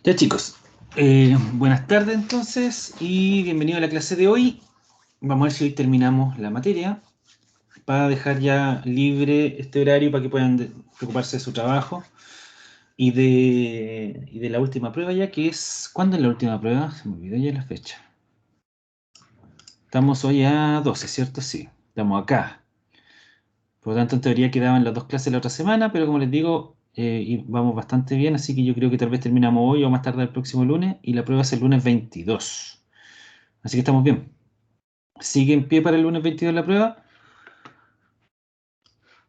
Ya chicos, buenas tardes entonces y bienvenido a la clase de hoy. Vamos a ver si hoy terminamos la materia para dejar ya libre este horario para que puedan preocuparse de su trabajo y de la última prueba ya que es... ¿Cuándo es la última prueba? Se me olvidó ya la fecha. Estamos hoy a 12, ¿cierto? Sí, estamos acá. Por lo tanto, en teoría quedaban las dos clases la otra semana, pero como les digo, y vamos bastante bien, así que yo creo que tal vez terminamos hoy o más tarde el próximo lunes y la prueba es el lunes 22. Así que estamos bien. Sigue en pie para el lunes 22 la prueba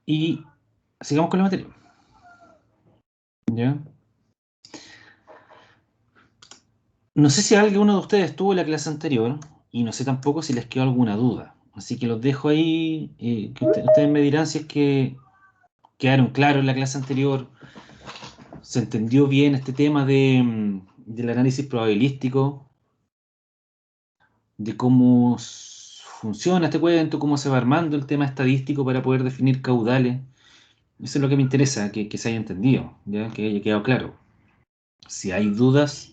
y sigamos con la materia. ¿Ya? No sé si alguno de ustedes estuvo en la clase anterior y no sé tampoco si les quedó alguna duda. Así que los dejo ahí, que ustedes me dirán si es que quedaron claros en la clase anterior, se entendió bien este tema del análisis probabilístico, de cómo funciona este cuento, cómo se va armando el tema estadístico para poder definir caudales. Eso es lo que me interesa, que se haya entendido, ¿ya? Que haya quedado claro. Si hay dudas,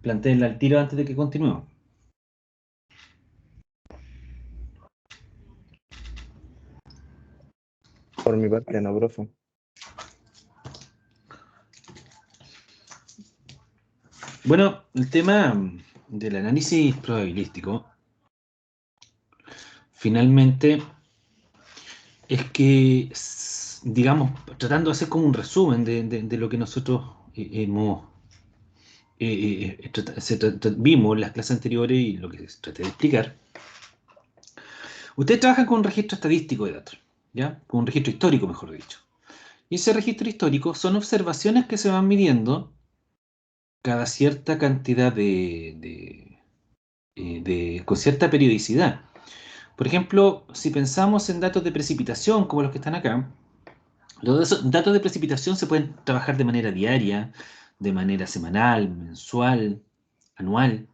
plantéenla al tiro antes de que continuemos. Por mi parte, no, profe. Bueno, el tema del análisis probabilístico, finalmente, es que, digamos, tratando de hacer como un resumen de lo que nosotros hemos vimos en las clases anteriores y lo que traté de explicar. Ustedes trabajan con un registro estadístico de datos, ¿ya? Con un registro histórico, mejor dicho. Y ese registro histórico son observaciones que se van midiendo cada cierta cantidad con cierta periodicidad. Por ejemplo, si pensamos en datos de precipitación, como los que están acá, los datos de precipitación se pueden trabajar de manera diaria, de manera semanal, mensual, anual.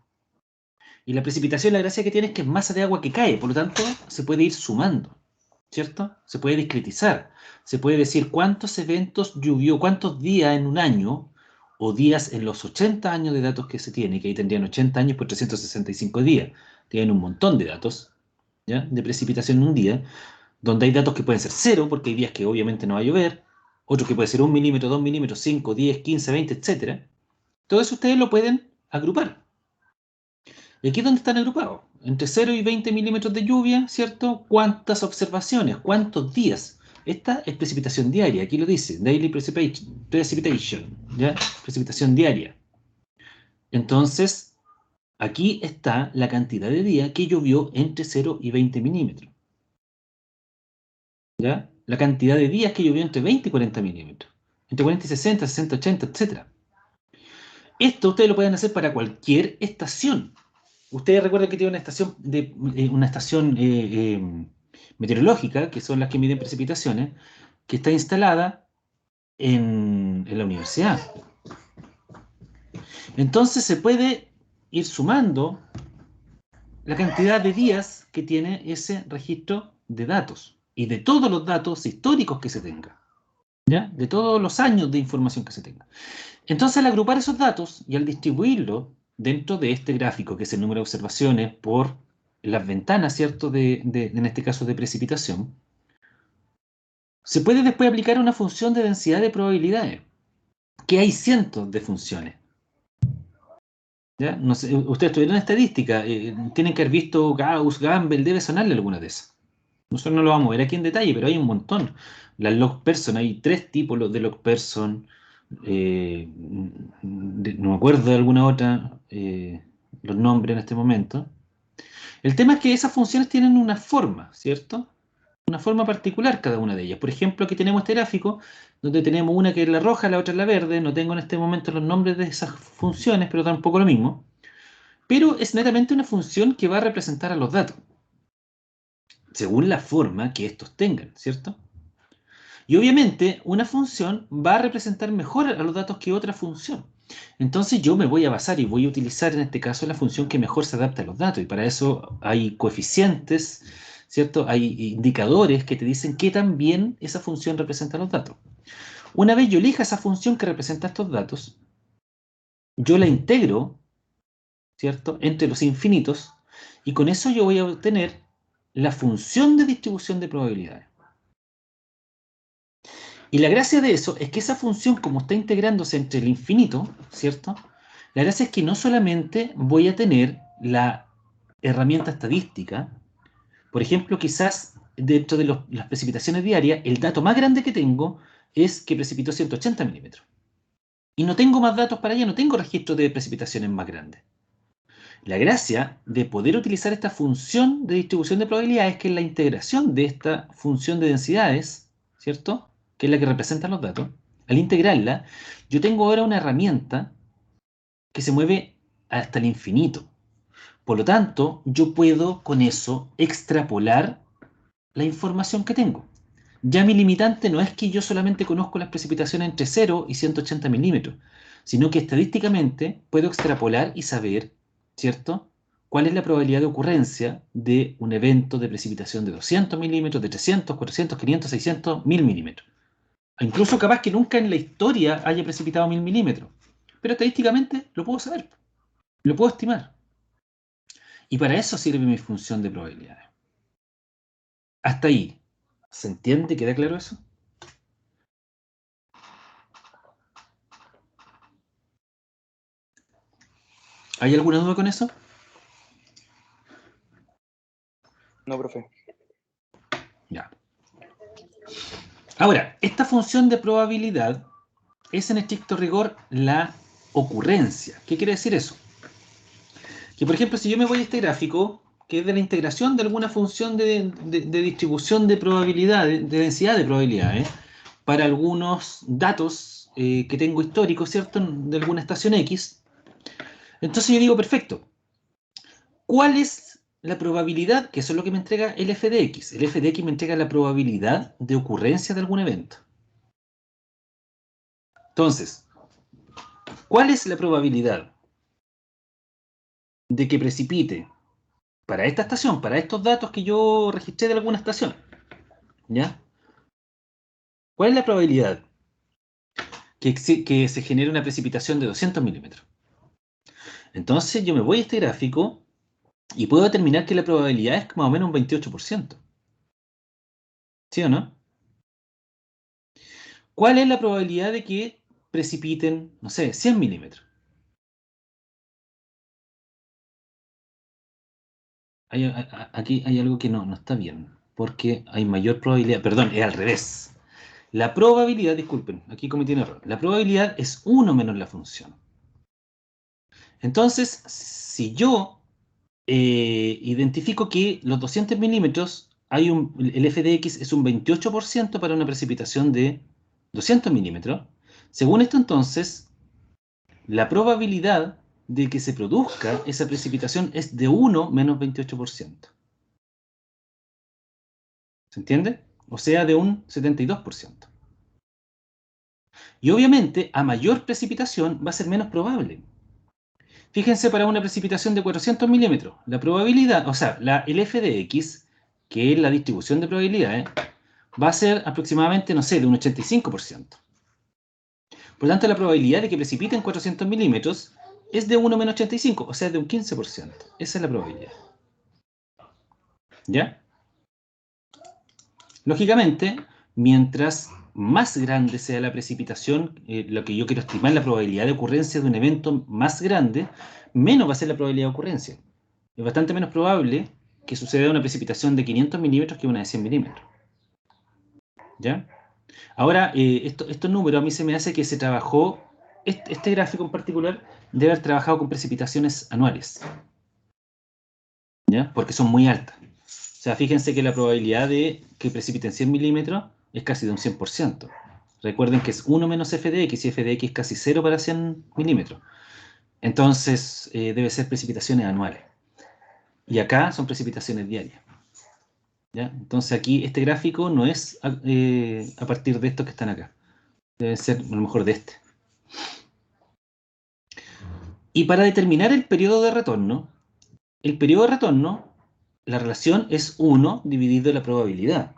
Y la precipitación, la gracia que tiene es que es masa de agua que cae, por lo tanto, se puede ir sumando, ¿cierto? Se puede discretizar. Se puede decir cuántos eventos llovió, cuántos días en un año, o días en los 80 años de datos que se tiene, que ahí tendrían 80 años por 365 días. Tienen un montón de datos, ¿ya? De precipitación en un día, donde hay datos que pueden ser cero, porque hay días que obviamente no va a llover, otros que puede ser 1 milímetro, 2 milímetros, 5, 10, 15, 20, etcétera. Todo eso ustedes lo pueden agrupar. Y aquí es donde están agrupados. Entre 0 y 20 milímetros de lluvia, ¿cierto? ¿Cuántas observaciones? ¿Cuántos días? Esta es precipitación diaria, aquí lo dice, daily precipitation, ¿ya? Precipitación diaria. Entonces, aquí está la cantidad de días que llovió entre 0 y 20 milímetros, ¿ya? La cantidad de días que llovió entre 20 y 40 milímetros, entre 40 y 60, 60, 80, etc. Esto ustedes lo pueden hacer para cualquier estación. Ustedes recuerdan que tiene una estación meteorológica, que son las que miden precipitaciones, que está instalada en la universidad. Entonces se puede ir sumando la cantidad de días que tiene ese registro de datos y de todos los datos históricos que se tenga, ¿ya? De todos los años de información que se tenga. Entonces, al agrupar esos datos y al distribuirlo dentro de este gráfico, que es el número de observaciones por las ventanas, ¿cierto? En este caso de precipitación, se puede después aplicar una función de densidad de probabilidades, que hay cientos de funciones. ¿Ya? No sé, ustedes tuvieron estadística, tienen que haber visto Gauss, Gamble, debe sonarle alguna de esas. Nosotros no lo vamos a ver aquí en detalle, pero hay un montón. Las log person, hay tres tipos de log person. No me acuerdo de alguna otra, los nombres en este momento. El tema es que esas funciones tienen una forma, ¿cierto? Una forma particular cada una de ellas. Por ejemplo, aquí tenemos este gráfico donde tenemos una que es la roja, la otra es la verde. No tengo en este momento los nombres de esas funciones, pero tampoco lo mismo. Pero es netamente una función que va a representar a los datos, según la forma que estos tengan, ¿cierto? Y obviamente una función va a representar mejor a los datos que otra función. Entonces yo me voy a basar y voy a utilizar en este caso la función que mejor se adapta a los datos. Y para eso hay coeficientes, ¿cierto? Hay indicadores que te dicen qué tan bien esa función representa los datos. Una vez yo elija esa función que representa estos datos, yo la integro, ¿cierto?, entre los infinitos, y con eso yo voy a obtener la función de distribución de probabilidades. Y la gracia de eso es que esa función, como está integrándose entre el infinito, ¿cierto? La gracia es que no solamente voy a tener la herramienta estadística, por ejemplo, quizás dentro de las precipitaciones diarias, el dato más grande que tengo es que precipitó 180 milímetros. Y no tengo más datos para allá, no tengo registro de precipitaciones más grandes. La gracia de poder utilizar esta función de distribución de probabilidades es que la integración de esta función de densidades, ¿cierto?, que es la que representa los datos, al integrarla, yo tengo ahora una herramienta que se mueve hasta el infinito. Por lo tanto, yo puedo con eso extrapolar la información que tengo. Ya mi limitante no es que yo solamente conozco las precipitaciones entre 0 y 180 milímetros, sino que estadísticamente puedo extrapolar y saber, ¿cierto?, cuál es la probabilidad de ocurrencia de un evento de precipitación de 200 milímetros, de 300, 400, 500, 600, 1000 milímetros. Incluso capaz que nunca en la historia haya precipitado 1000 milímetros. Pero estadísticamente lo puedo saber, lo puedo estimar. Y para eso sirve mi función de probabilidades. Hasta ahí. ¿Se entiende? ¿Queda claro eso? ¿Hay alguna duda con eso? No, profe. Ya. Ahora, esta función de probabilidad es en estricto rigor la ocurrencia. ¿Qué quiere decir eso? Que, por ejemplo, si yo me voy a este gráfico, que es de la integración de alguna función de distribución de probabilidad, de densidad de probabilidades, para algunos datos que tengo históricos, ¿cierto?, de alguna estación X, entonces yo digo, perfecto, ¿cuál es la probabilidad? Que eso es lo que me entrega el f de x. El f de x me entrega la probabilidad de ocurrencia de algún evento. Entonces, ¿cuál es la probabilidad de que precipite para esta estación, para estos datos que yo registré de alguna estación? ¿Ya? ¿Cuál es la probabilidad que se genere una precipitación de 200 milímetros? Entonces yo me voy a este gráfico y puedo determinar que la probabilidad es más o menos un 28%. ¿Sí o no? ¿Cuál es la probabilidad de que precipiten, no sé, 100 milímetros? Aquí hay algo que no está bien, porque hay mayor probabilidad, perdón, es al revés. La probabilidad, disculpen, aquí cometí un error. La probabilidad es 1 menos la función. Entonces, si yo identifico que los 200 milímetros, el f de x es un 28% para una precipitación de 200 milímetros, según esto entonces, la probabilidad de que se produzca esa precipitación es de 1 menos 28%. ¿Se entiende? O sea, de un 72%. Y obviamente, a mayor precipitación va a ser menos probable. Fíjense, para una precipitación de 400 milímetros, la probabilidad, o sea, el f de x, que es la distribución de probabilidades, va a ser aproximadamente, no sé, de un 85%. Por lo tanto, la probabilidad de que precipiten 400 milímetros es de 1 menos 85, o sea, de un 15%. Esa es la probabilidad. ¿Ya? Lógicamente, mientras más grande sea la precipitación, lo que yo quiero estimar la probabilidad de ocurrencia de un evento más grande, menos va a ser la probabilidad de ocurrencia. Es bastante menos probable que suceda una precipitación de 500 milímetros que una de 100 milímetros. ¿Ya? Ahora, estos números a mí se me hace que se trabajó, este gráfico en particular, debe haber trabajado con precipitaciones anuales. ¿Ya? Porque son muy altas. O sea, fíjense que la probabilidad de que precipiten 100 milímetros es casi de un 100%. Recuerden que es 1 menos f de x y f de x es casi 0 para 100 milímetros. Entonces, debe ser precipitaciones anuales. Y acá son precipitaciones diarias. ¿Ya? Entonces aquí este gráfico no es a partir de estos que están acá. Debe ser a lo mejor de este. Y para determinar el periodo de retorno, la relación es 1 dividido la probabilidad.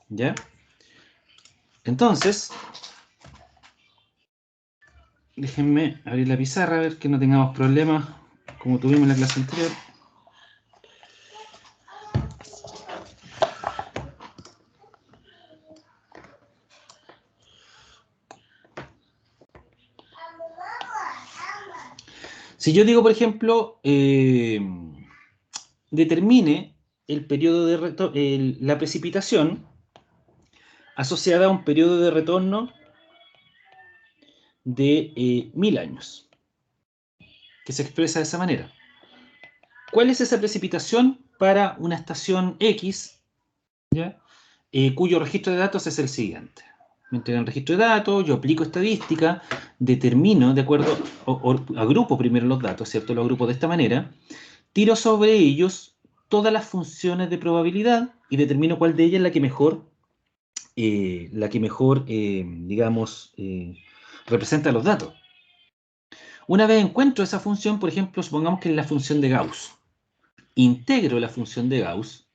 ¿Ya? Entonces, Déjenme abrir la pizarra, a ver que no tengamos problemas, como tuvimos en la clase anterior. Si yo digo, por ejemplo, determine el periodo de la precipitación asociada a un periodo de retorno de 1000 años, que se expresa de esa manera. ¿Cuál es esa precipitación para una estación X, ¿ya? Cuyo registro de datos es el siguiente? Me entregan el registro de datos, yo aplico estadística, determino, de acuerdo, agrupo primero los datos, ¿cierto? Lo agrupo de esta manera, tiro sobre ellos todas las funciones de probabilidad y determino cuál de ellas es la que mejor digamos, representa los datos. Una vez encuentro esa función, por ejemplo, supongamos que es la función de Gauss. Integro la función de Gauss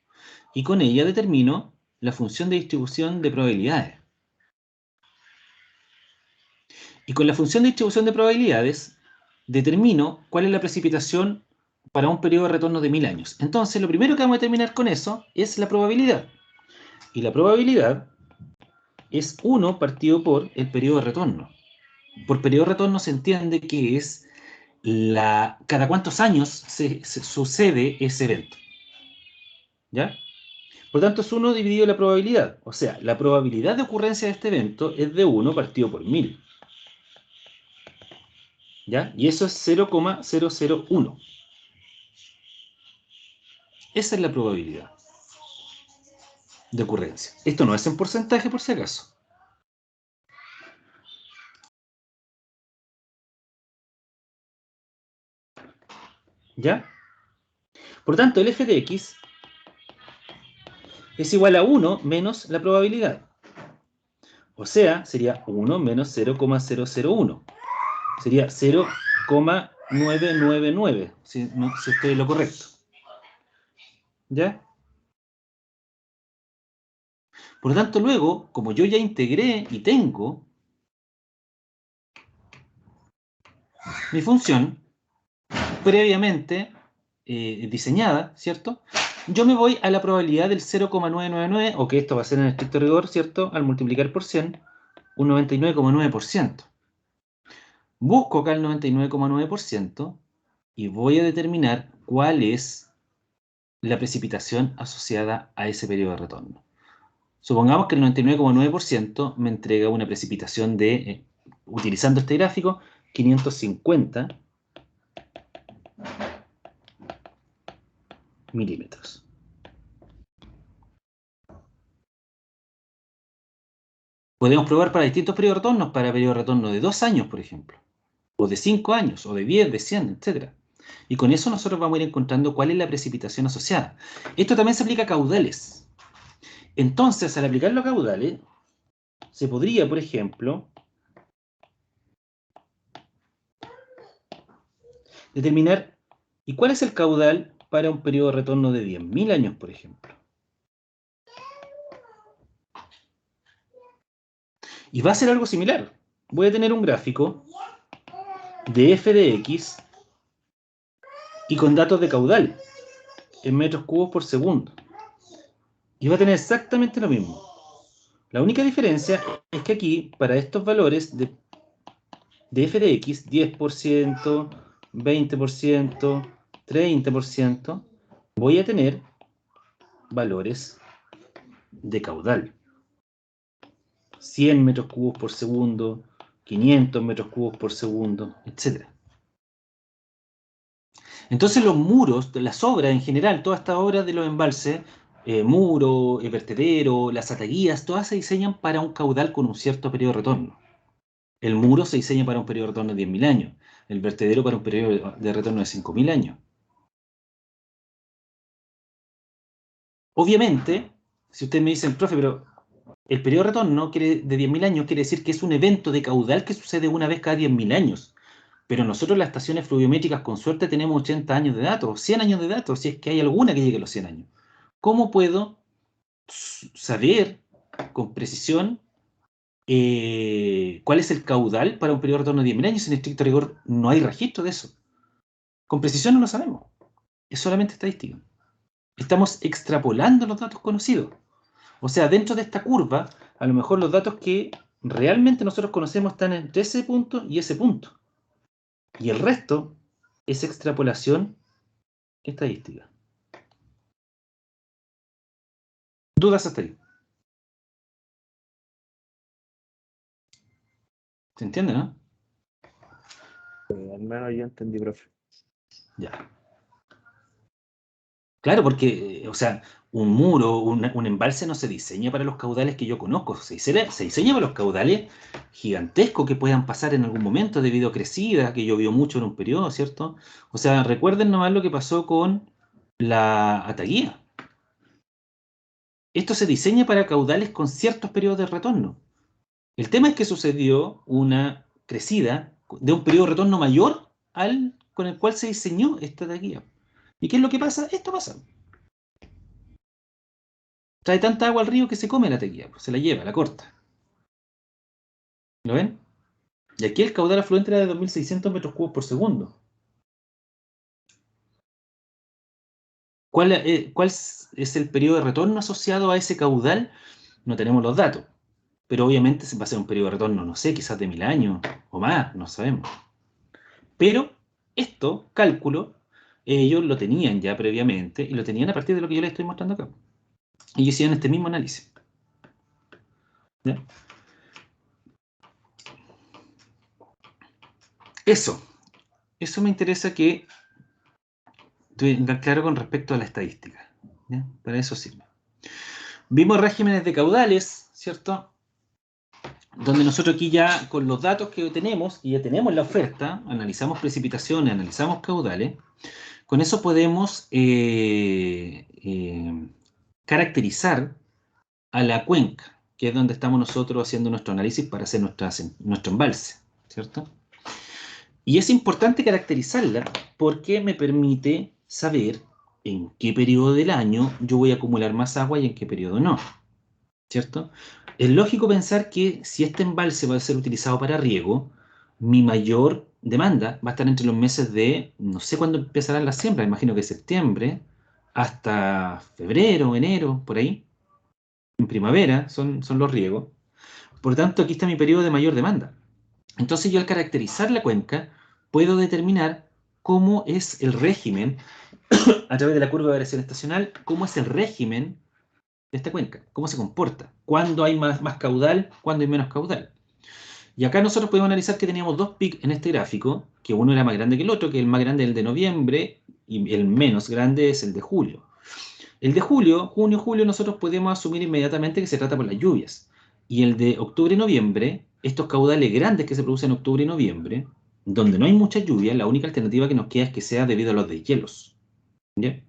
y con ella determino la función de distribución de probabilidades. Y con la función de distribución de probabilidades determino cuál es la precipitación para un periodo de retorno de 1000 años. Entonces, lo primero que vamos a determinar con eso es la probabilidad. Y la probabilidad es 1 partido por el periodo de retorno. Por periodo de retorno se entiende que es cada cuántos años se sucede ese evento. ¿Ya? Por tanto, es 1 dividido la probabilidad. O sea, la probabilidad de ocurrencia de este evento es de 1 partido por 1000. ¿Ya? Y eso es 0,001. Esa es la probabilidad de ocurrencia. Esto no es en porcentaje, por si acaso. ¿Ya? Por tanto, el f de x es igual a 1 menos la probabilidad. O sea, sería 1 menos 0,001. Sería 0,999, si estoy en lo correcto. ¿Ya? Por lo tanto, luego, como yo ya integré y tengo mi función previamente diseñada, ¿cierto? Yo me voy a la probabilidad del 0,999, o que esto va a ser en estricto rigor, ¿cierto? Al multiplicar por 100, un 99,9%. Busco acá el 99,9% y voy a determinar cuál es la precipitación asociada a ese periodo de retorno. Supongamos que el 99,9% me entrega una precipitación de, utilizando este gráfico, 550 milímetros. Podemos probar para distintos periodos de retorno, para periodos de retorno de 2 años, por ejemplo, o de 5 años, o de 10, de 100, etc. Y con eso nosotros vamos a ir encontrando cuál es la precipitación asociada. Esto también se aplica a caudales. Entonces, al aplicarlo a caudales, se podría, por ejemplo, determinar, ¿y cuál es el caudal para un periodo de retorno de 10.000 años, por ejemplo? Y va a ser algo similar. Voy a tener un gráfico de f de x y con datos de caudal en metros cúbicos por segundo. Y va a tener exactamente lo mismo. La única diferencia es que aquí, para estos valores de f de x, 10%, 20%, 30%, voy a tener valores de caudal. 100 metros cúbicos por segundo, 500 metros cúbicos por segundo, etc. Entonces los muros, las obras en general, todas estas obras de los embalses, muro, vertedero, las ataguías, todas se diseñan para un caudal con un cierto periodo de retorno. El muro se diseña para un periodo de retorno de 10.000 años, el vertedero para un periodo de retorno de 5.000 años. Obviamente, si ustedes me dicen, profe, pero el periodo de retorno de 10.000 años quiere decir que es un evento de caudal que sucede una vez cada 10.000 años. Pero nosotros las estaciones fluviométricas con suerte tenemos 80 años de datos, 100 años de datos, si es que hay alguna que llegue a los 100 años. ¿Cómo puedo saber con precisión cuál es el caudal para un periodo de retorno de 10.000 años. En estricto rigor no hay registro de eso. Con precisión no lo sabemos. Es solamente estadística. Estamos extrapolando los datos conocidos. O sea, dentro de esta curva, a lo mejor los datos que realmente nosotros conocemos están entre ese punto y ese punto. Y el resto es extrapolación estadística. ¿Dudas hasta ahí? ¿Se entiende, no? Al menos yo entendí, profe. Ya. Claro, porque, o sea, un muro, un embalse no se diseña para los caudales que yo conozco, se diseña para los caudales gigantescos que puedan pasar en algún momento debido a crecida, que llovió mucho en un periodo, ¿cierto? O sea, recuerden nomás lo que pasó con la Ataguía. Esto se diseña para caudales con ciertos periodos de retorno. El tema es que sucedió una crecida de un periodo de retorno mayor al con el cual se diseñó esta Ataguía. ¿Y qué es lo que pasa? Esto pasa. Trae tanta agua al río que se come la tequila, pues, se la lleva, la corta. ¿Lo ven? Y aquí el caudal afluente era de 2.600 metros cúbicos por segundo. ¿Cuál es el periodo de retorno asociado a ese caudal? No tenemos los datos. Pero obviamente va a ser un periodo de retorno, no sé, quizás de 1.000 años o más, no sabemos. Pero esto, cálculo, ellos lo tenían ya previamente y lo tenían a partir de lo que yo les estoy mostrando acá. Y hicieron este mismo análisis. ¿Ya? Eso me interesa que tengan claro con respecto a la estadística. ¿Ya? Para eso sirve. Vimos regímenes de caudales, ¿cierto? Donde nosotros aquí ya con los datos que tenemos, y ya tenemos la oferta, analizamos precipitaciones, analizamos caudales, con eso podemos caracterizar a la cuenca, que es donde estamos nosotros haciendo nuestro análisis para hacer nuestro embalse, ¿cierto? Y es importante caracterizarla porque me permite saber en qué periodo del año yo voy a acumular más agua y en qué periodo no, ¿cierto? Es lógico pensar que si este embalse va a ser utilizado para riego, mi mayor demanda va a estar entre los meses de, no sé cuándo empezarán las siembras, imagino que septiembre, hasta febrero, enero, por ahí, en primavera son los riegos. Por lo tanto, aquí está mi periodo de mayor demanda. Entonces yo al caracterizar la cuenca puedo determinar cómo es el régimen, a través de la curva de variación estacional, cómo es el régimen de esta cuenca, cómo se comporta, cuándo hay más caudal, cuándo hay menos caudal. Y acá nosotros podemos analizar que teníamos dos picos en este gráfico, que uno era más grande que el otro, que el más grande es el de noviembre y el menos grande es el de julio. El de julio, junio, julio, nosotros podemos asumir inmediatamente que se trata por las lluvias. Y el de octubre y noviembre, estos caudales grandes que se producen en octubre y noviembre, donde no hay mucha lluvia, la única alternativa que nos queda es que sea debido a los deshielos. ¿Ya?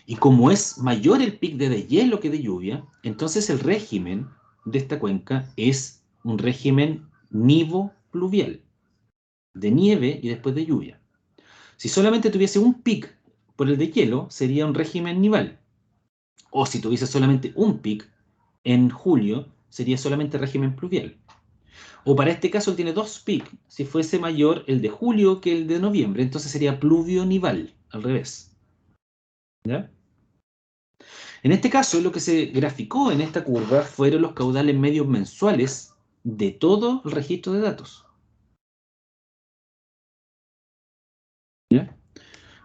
Y como es mayor el pic de deshielo que de lluvia, entonces el régimen de esta cuenca es un régimen nivo-pluvial, de nieve y después de lluvia. Si solamente tuviese un pic por el deshielo, sería un régimen nival. O si tuviese solamente un pic en julio, sería solamente régimen pluvial. O para este caso él tiene dos pics. Si fuese mayor el de julio que el de noviembre, entonces sería pluvio-nival, al revés. ¿Ya? En este caso, lo que se graficó en esta curva fueron los caudales medios mensuales de todo el registro de datos. ¿Ya?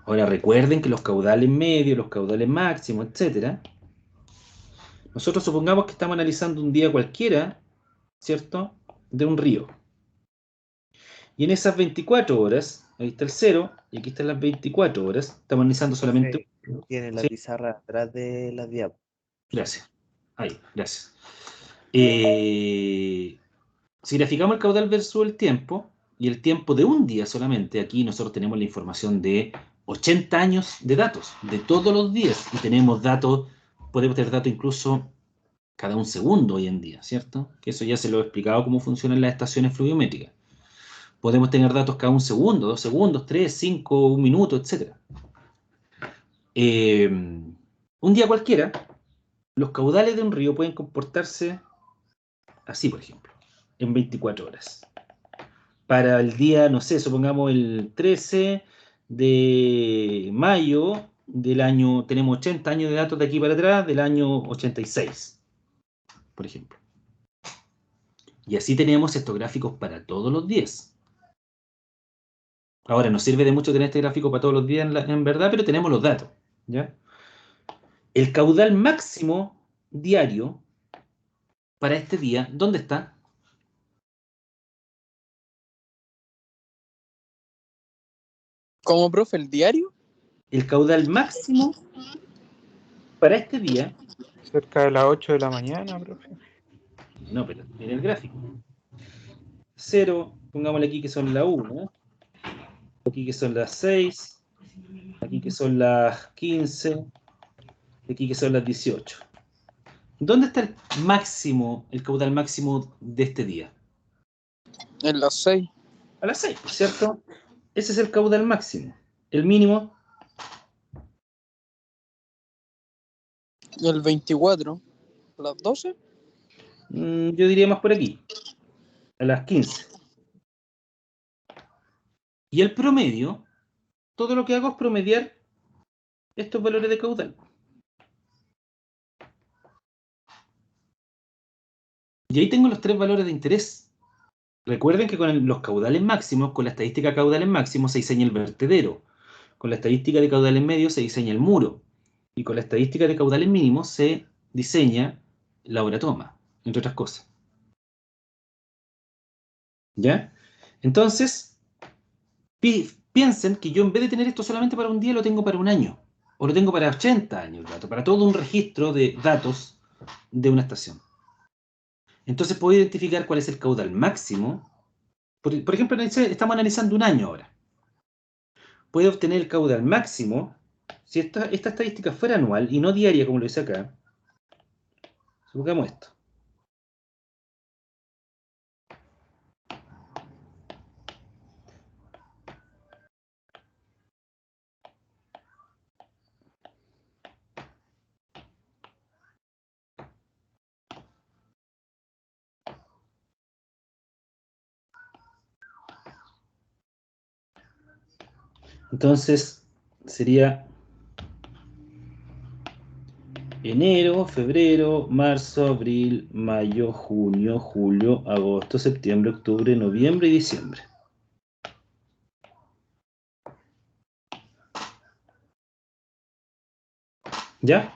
Ahora recuerden que los caudales medios, los caudales máximos, etcétera, nosotros supongamos que estamos analizando un día cualquiera, ¿cierto? De un río. Y en esas 24 horas, ahí está el cero, y aquí están las 24 horas, estamos analizando solamente... Profe, tiene la Sí, pizarra atrás de la diapositiva. gracias. Ahí, gracias. Si graficamos el caudal versus el tiempo, y el tiempo de un día solamente, aquí nosotros tenemos la información de 80 años de datos, de todos los días, y tenemos datos, podemos tener datos incluso cada un segundo hoy en día, ¿cierto? Que eso ya se lo he explicado cómo funcionan las estaciones fluviométricas. Podemos tener datos cada un segundo, 2 segundos, 3, 5, un minuto, etc. Un día cualquiera, los caudales de un río pueden comportarse así, por ejemplo. en 24 horas. Para el día, no sé, supongamos el 13 de mayo del año, tenemos 80 años de datos de aquí para atrás, del año 86, por ejemplo. Y así tenemos estos gráficos para todos los días. Ahora, no sirve de mucho tener este gráfico para todos los días en verdad, pero tenemos los datos, ¿ya? El caudal máximo diario para este día, ¿dónde está? ¿Cómo, profe? ¿El diario? El caudal máximo para este día, Cerca de las 8 de la mañana, profe. no, pero en el gráfico. 0, pongámosle aquí que son la 1, aquí que son las 6, aquí que son las 15, aquí que son las 18. ¿Dónde está el máximo, el caudal máximo de este día? En las 6. A las 6, ¿cierto? Ese es el caudal máximo. El mínimo, El 24. ¿Las 12? yo diría más por aquí, a las 15. Y el promedio, todo lo que hago es promediar estos valores de caudal. Y ahí tengo los tres valores de interés. Recuerden que con los caudales máximos, con la estadística de caudales máximos se diseña el vertedero. Con la estadística de caudales medios se diseña el muro. Y con la estadística de caudales mínimos se diseña la obra-toma, entre otras cosas. ¿Ya? Entonces, piensen que yo en vez de tener esto solamente para un día, lo tengo para un año. O lo tengo para 80 años el dato, para todo un registro de datos de una estación. Entonces puedo identificar cuál es el caudal máximo. Por ejemplo, estamos analizando un año ahora. Puedo obtener el caudal máximo si esta estadística fuera anual y no diaria como lo dice acá. Supongamos esto. Entonces sería enero, febrero, marzo, abril, mayo, junio, julio, agosto, septiembre, octubre, noviembre y diciembre. ¿Ya?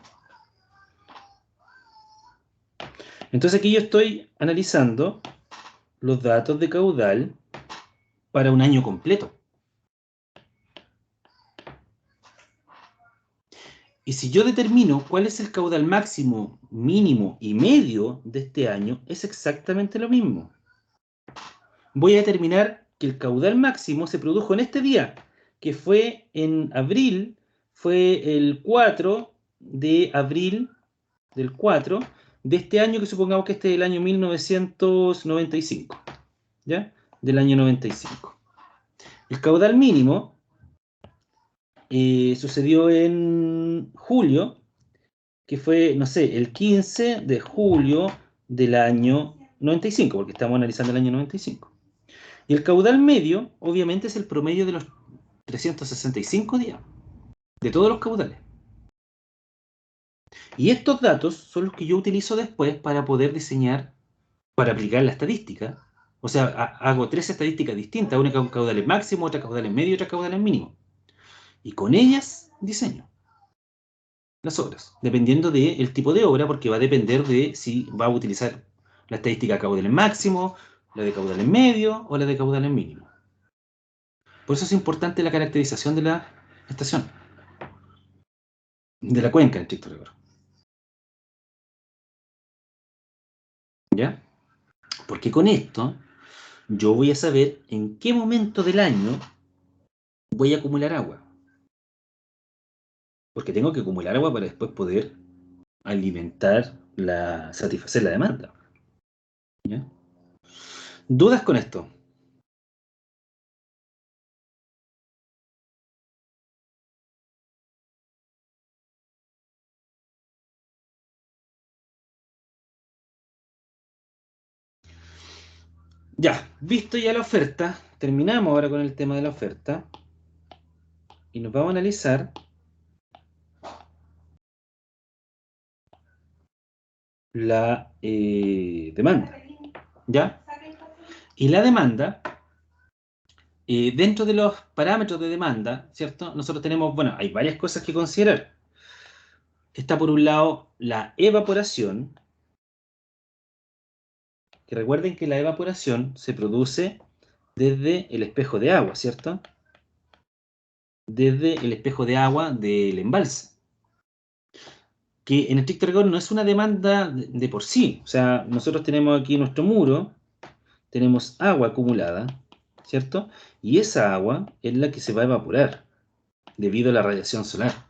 Entonces aquí yo estoy analizando los datos de caudal para un año completo. Y si yo determino cuál es el caudal máximo, mínimo y medio de este año, es exactamente lo mismo. Voy a determinar que el caudal máximo se produjo en este día, que fue en abril, fue el 4 de abril del 4 de este año, que supongamos que este es el año 1995, ¿ya? Del año 95. El caudal mínimo sucedió en julio, que fue, no sé, el 15 de julio del año 95, porque estamos analizando el año 95. Y el caudal medio, obviamente, es el promedio de los 365 días, de todos los caudales. Y estos datos son los que yo utilizo después para poder diseñar, para aplicar la estadística. O sea, hago tres estadísticas distintas, una con caudales máximos, otra caudales medios y otra caudales mínimos. Y con ellas diseño las obras, dependiendo del tipo de obra, porque va a depender de si va a utilizar la estadística de caudales máximos, la de caudales medios o la de caudales mínimos. Por eso es importante la caracterización de la estación, de la cuenca en estricto rigor. ¿Ya? Porque con esto yo voy a saber en qué momento del año voy a acumular agua. Porque tengo que acumular agua para después poder alimentar, satisfacer la demanda. ¿Ya? ¿Dudas con esto? Ya, visto ya la oferta, terminamos ahora con el tema de la oferta y nos vamos a analizar la demanda, ¿ya? Y la demanda, dentro de los parámetros de demanda, ¿cierto? Nosotros tenemos, bueno, hay varias cosas que considerar. Está por un lado la evaporación, que recuerden que la evaporación se produce desde el espejo de agua, ¿cierto? Desde el espejo de agua del embalse, que en estricto rigor no es una demanda de por sí. O sea, nosotros tenemos aquí nuestro muro, tenemos agua acumulada, ¿cierto? Y esa agua es la que se va a evaporar debido a la radiación solar.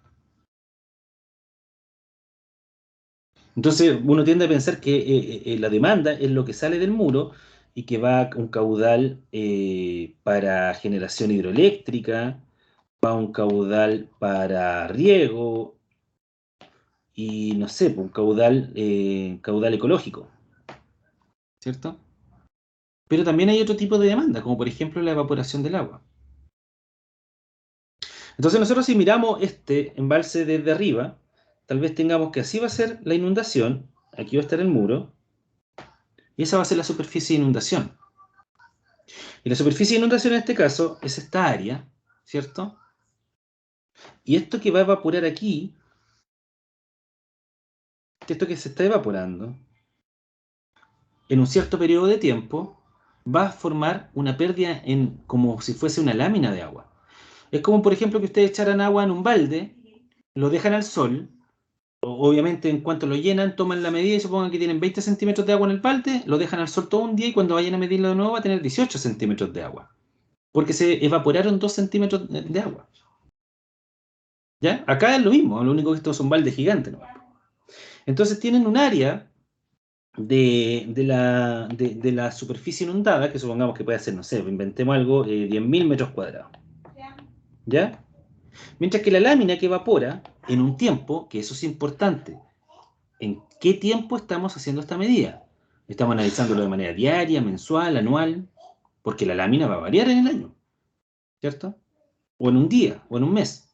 Entonces uno tiende a pensar que la demanda es lo que sale del muro y que va a un caudal para generación hidroeléctrica, va a un caudal para riego y no sé, pues, un caudal ecológico, ¿cierto? Pero también hay otro tipo de demanda, como por ejemplo la evaporación del agua. Entonces nosotros si miramos este embalse desde arriba, tal vez tengamos que así va a ser la inundación, aquí va a estar el muro, y esa va a ser la superficie de inundación. Y la superficie de inundación en este caso es esta área, ¿cierto? Y esto que va a evaporar aquí, esto que se está evaporando, en un cierto periodo de tiempo, va a formar una pérdida en como si fuese una lámina de agua. Es como, por ejemplo, que ustedes echaran agua en un balde, lo dejan al sol, obviamente en cuanto lo llenan, toman la medida y supongan que tienen 20 centímetros de agua en el balde, lo dejan al sol todo un día y cuando vayan a medirlo de nuevo va a tener 18 centímetros de agua. Porque se evaporaron 2 centímetros de agua. ¿Ya? Acá es lo mismo, lo único que esto es un balde gigante, ¿no? Entonces tienen un área de la superficie inundada, que supongamos que puede ser, no sé, inventemos algo, 10.000 metros cuadrados. ¿Ya? Mientras que la lámina que evapora en un tiempo, que eso es importante, ¿en qué tiempo estamos haciendo esta medida? Estamos analizándolo de manera diaria, mensual, anual, porque la lámina va a variar en el año, ¿cierto? O en un día, o en un mes.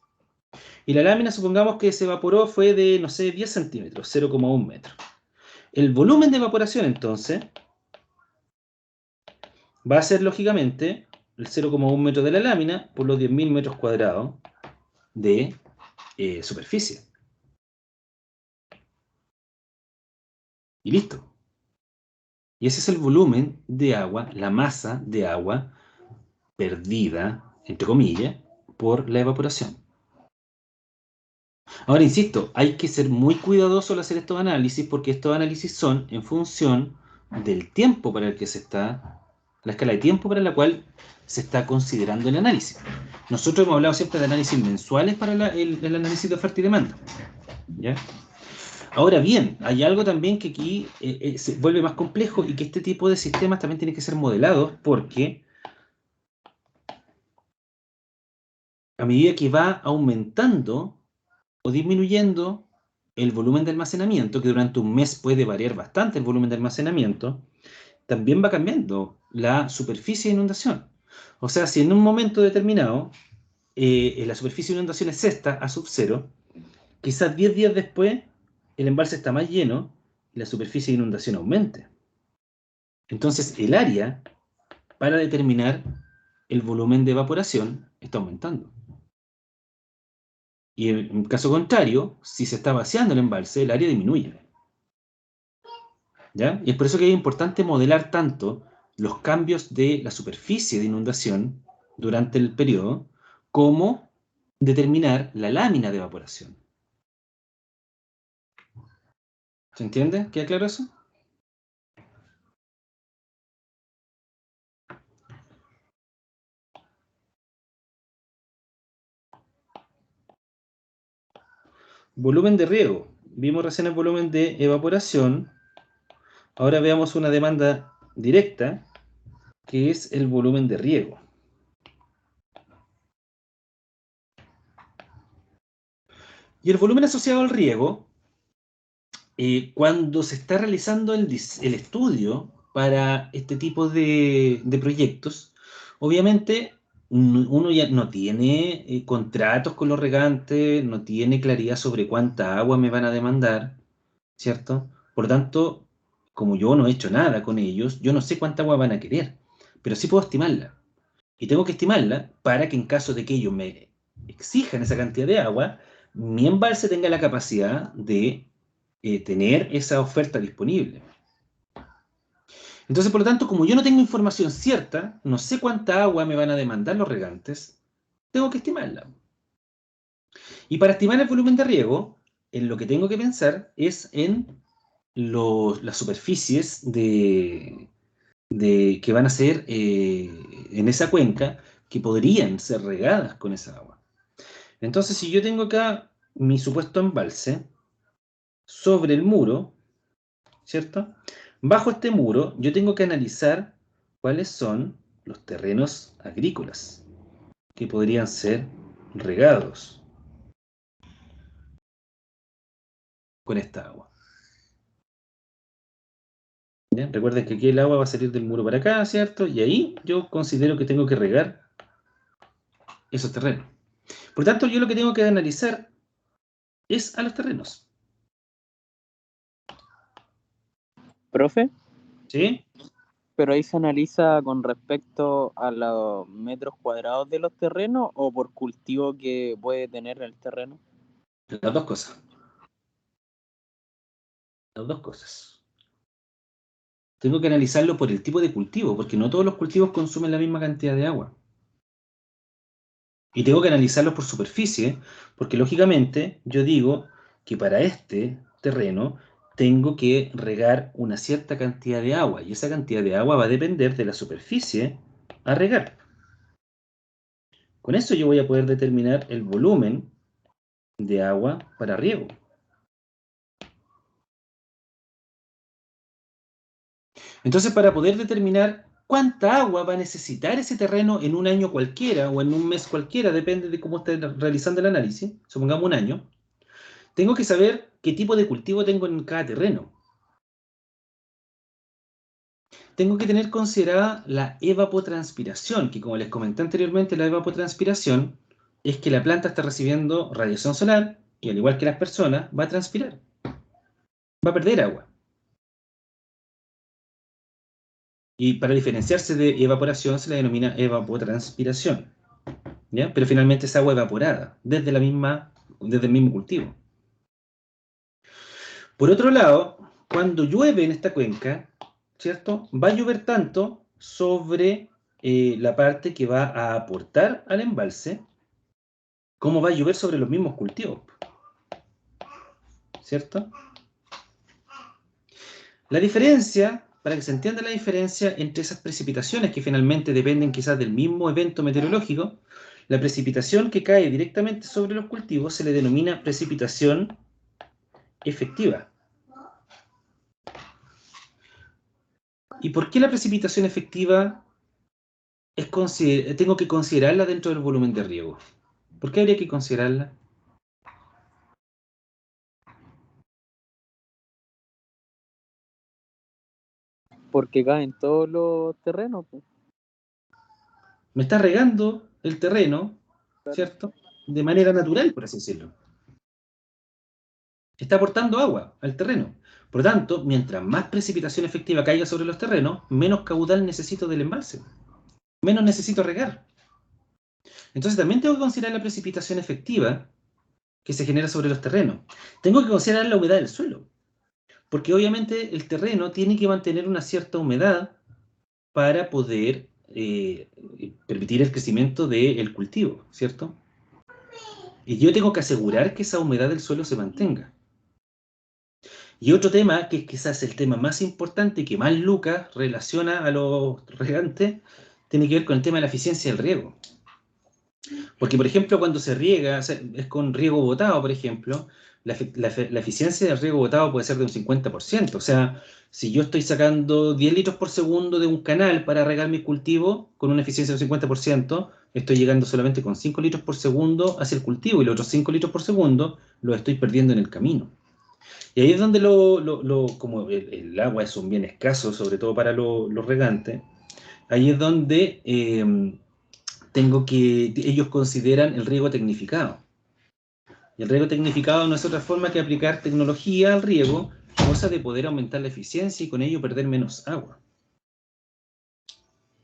Y la lámina, supongamos que se evaporó, fue de, no sé, 10 centímetros, 0,1 metro. El volumen de evaporación, entonces, va a ser, lógicamente, el 0,1 metro de la lámina por los 10.000 metros cuadrados de superficie. Y listo. Y ese es el volumen de agua, la masa de agua perdida, entre comillas, por la evaporación. Ahora, insisto, hay que ser muy cuidadoso al hacer estos análisis porque estos análisis son en función del tiempo para el que se está, la escala de tiempo para la cual se está considerando el análisis. Nosotros hemos hablado siempre de análisis mensuales para el análisis de oferta y demanda. ¿Ya? Ahora bien, hay algo también que aquí se vuelve más complejo y que este tipo de sistemas también tienen que ser modelados porque a medida que va aumentando o disminuyendo el volumen de almacenamiento, que durante un mes puede variar bastante el volumen de almacenamiento, también va cambiando la superficie de inundación. O sea, si en un momento determinado la superficie de inundación es esta, a sub 0, quizás 10 días después el embalse está más lleno y la superficie de inundación aumente. Entonces el área para determinar el volumen de evaporación está aumentando. Y en caso contrario, si se está vaciando el embalse, el área disminuye. ¿Ya? Y es por eso que es importante modelar tanto los cambios de la superficie de inundación durante el periodo, como determinar la lámina de evaporación. ¿Se entiende? ¿Queda claro eso? Volumen de riego. Vimos recién el volumen de evaporación. Ahora veamos una demanda directa, que es el volumen de riego. Y el volumen asociado al riego, cuando se está realizando el estudio para este tipo de proyectos, obviamente uno ya no tiene contratos con los regantes, no tiene claridad sobre cuánta agua me van a demandar, ¿cierto? Por lo tanto, como yo no he hecho nada con ellos, yo no sé cuánta agua van a querer, pero sí puedo estimarla. Y tengo que estimarla para que en caso de que ellos me exijan esa cantidad de agua, mi embalse tenga la capacidad de tener esa oferta disponible. Entonces, por lo tanto, como yo no tengo información cierta, no sé cuánta agua me van a demandar los regantes, tengo que estimarla. Y para estimar el volumen de riego, en lo que tengo que pensar es en las superficies que van a ser en esa cuenca que podrían ser regadas con esa agua. Entonces, si yo tengo acá mi supuesto embalse sobre el muro, ¿cierto? Bajo este muro yo tengo que analizar cuáles son los terrenos agrícolas que podrían ser regados con esta agua. ¿Ya? Recuerden que aquí el agua va a salir del muro para acá, ¿cierto? Y ahí yo considero que tengo que regar esos terrenos. Por tanto, yo lo que tengo que analizar es a los terrenos. Profe, ¿Sí? pero ahí se analiza con respecto a los metros cuadrados de los terrenos o por cultivo que puede tener el terreno. Las dos cosas. Las dos cosas. Tengo que analizarlo por el tipo de cultivo, porque no todos los cultivos consumen la misma cantidad de agua. Y tengo que analizarlos por superficie, porque lógicamente yo digo que para este terreno tengo que regar una cierta cantidad de agua, y esa cantidad de agua va a depender de la superficie a regar. Con eso yo voy a poder determinar el volumen de agua para riego. Entonces, para poder determinar cuánta agua va a necesitar ese terreno en un año cualquiera o en un mes cualquiera, depende de cómo esté realizando el análisis, supongamos un año, tengo que saber qué tipo de cultivo tengo en cada terreno. Tengo que tener considerada la evapotranspiración, que como les comenté anteriormente, la evapotranspiración es que la planta está recibiendo radiación solar y al igual que las personas, va a transpirar, va a perder agua. Y para diferenciarse de evaporación se la denomina evapotranspiración, ¿ya? Pero finalmente es agua evaporada desde el mismo cultivo. Por otro lado, cuando llueve en esta cuenca, ¿cierto? Va a llover tanto sobre la parte que va a aportar al embalse, como va a llover sobre los mismos cultivos, ¿cierto? La diferencia, para que se entienda la diferencia entre esas precipitaciones que finalmente dependen quizás del mismo evento meteorológico, la precipitación que cae directamente sobre los cultivos se le denomina precipitación efectiva. ¿Y por qué la precipitación efectiva tengo que considerarla dentro del volumen de riego? ¿Por qué habría que considerarla? Porque cae en todos los terrenos, pues. Me está regando el terreno, ¿cierto? De manera natural, por así decirlo. Está aportando agua al terreno. Por lo tanto, mientras más precipitación efectiva caiga sobre los terrenos, menos caudal necesito del embalse. Menos necesito regar. Entonces también tengo que considerar la precipitación efectiva que se genera sobre los terrenos. Tengo que considerar la humedad del suelo. Porque obviamente el terreno tiene que mantener una cierta humedad para poder permitir el crecimiento del cultivo, ¿cierto? Y yo tengo que asegurar que esa humedad del suelo se mantenga. Y otro tema, que es quizás el tema más importante y que más Lucas relaciona a los regantes, tiene que ver con el tema de la eficiencia del riego. Porque, por ejemplo, cuando se riega, es con riego botado, por ejemplo, la eficiencia del riego botado puede ser de un 50%. O sea, si yo estoy sacando 10 litros por segundo de un canal para regar mi cultivo, con una eficiencia del 50%, estoy llegando solamente con 5 litros por segundo hacia el cultivo y los otros 5 litros por segundo los estoy perdiendo en el camino. Y ahí es donde como el agua es un bien escaso, sobre todo para los regantes, ahí es donde ellos consideran el riego tecnificado. Y el riego tecnificado no es otra forma que aplicar tecnología al riego, cosa de poder aumentar la eficiencia y con ello perder menos agua.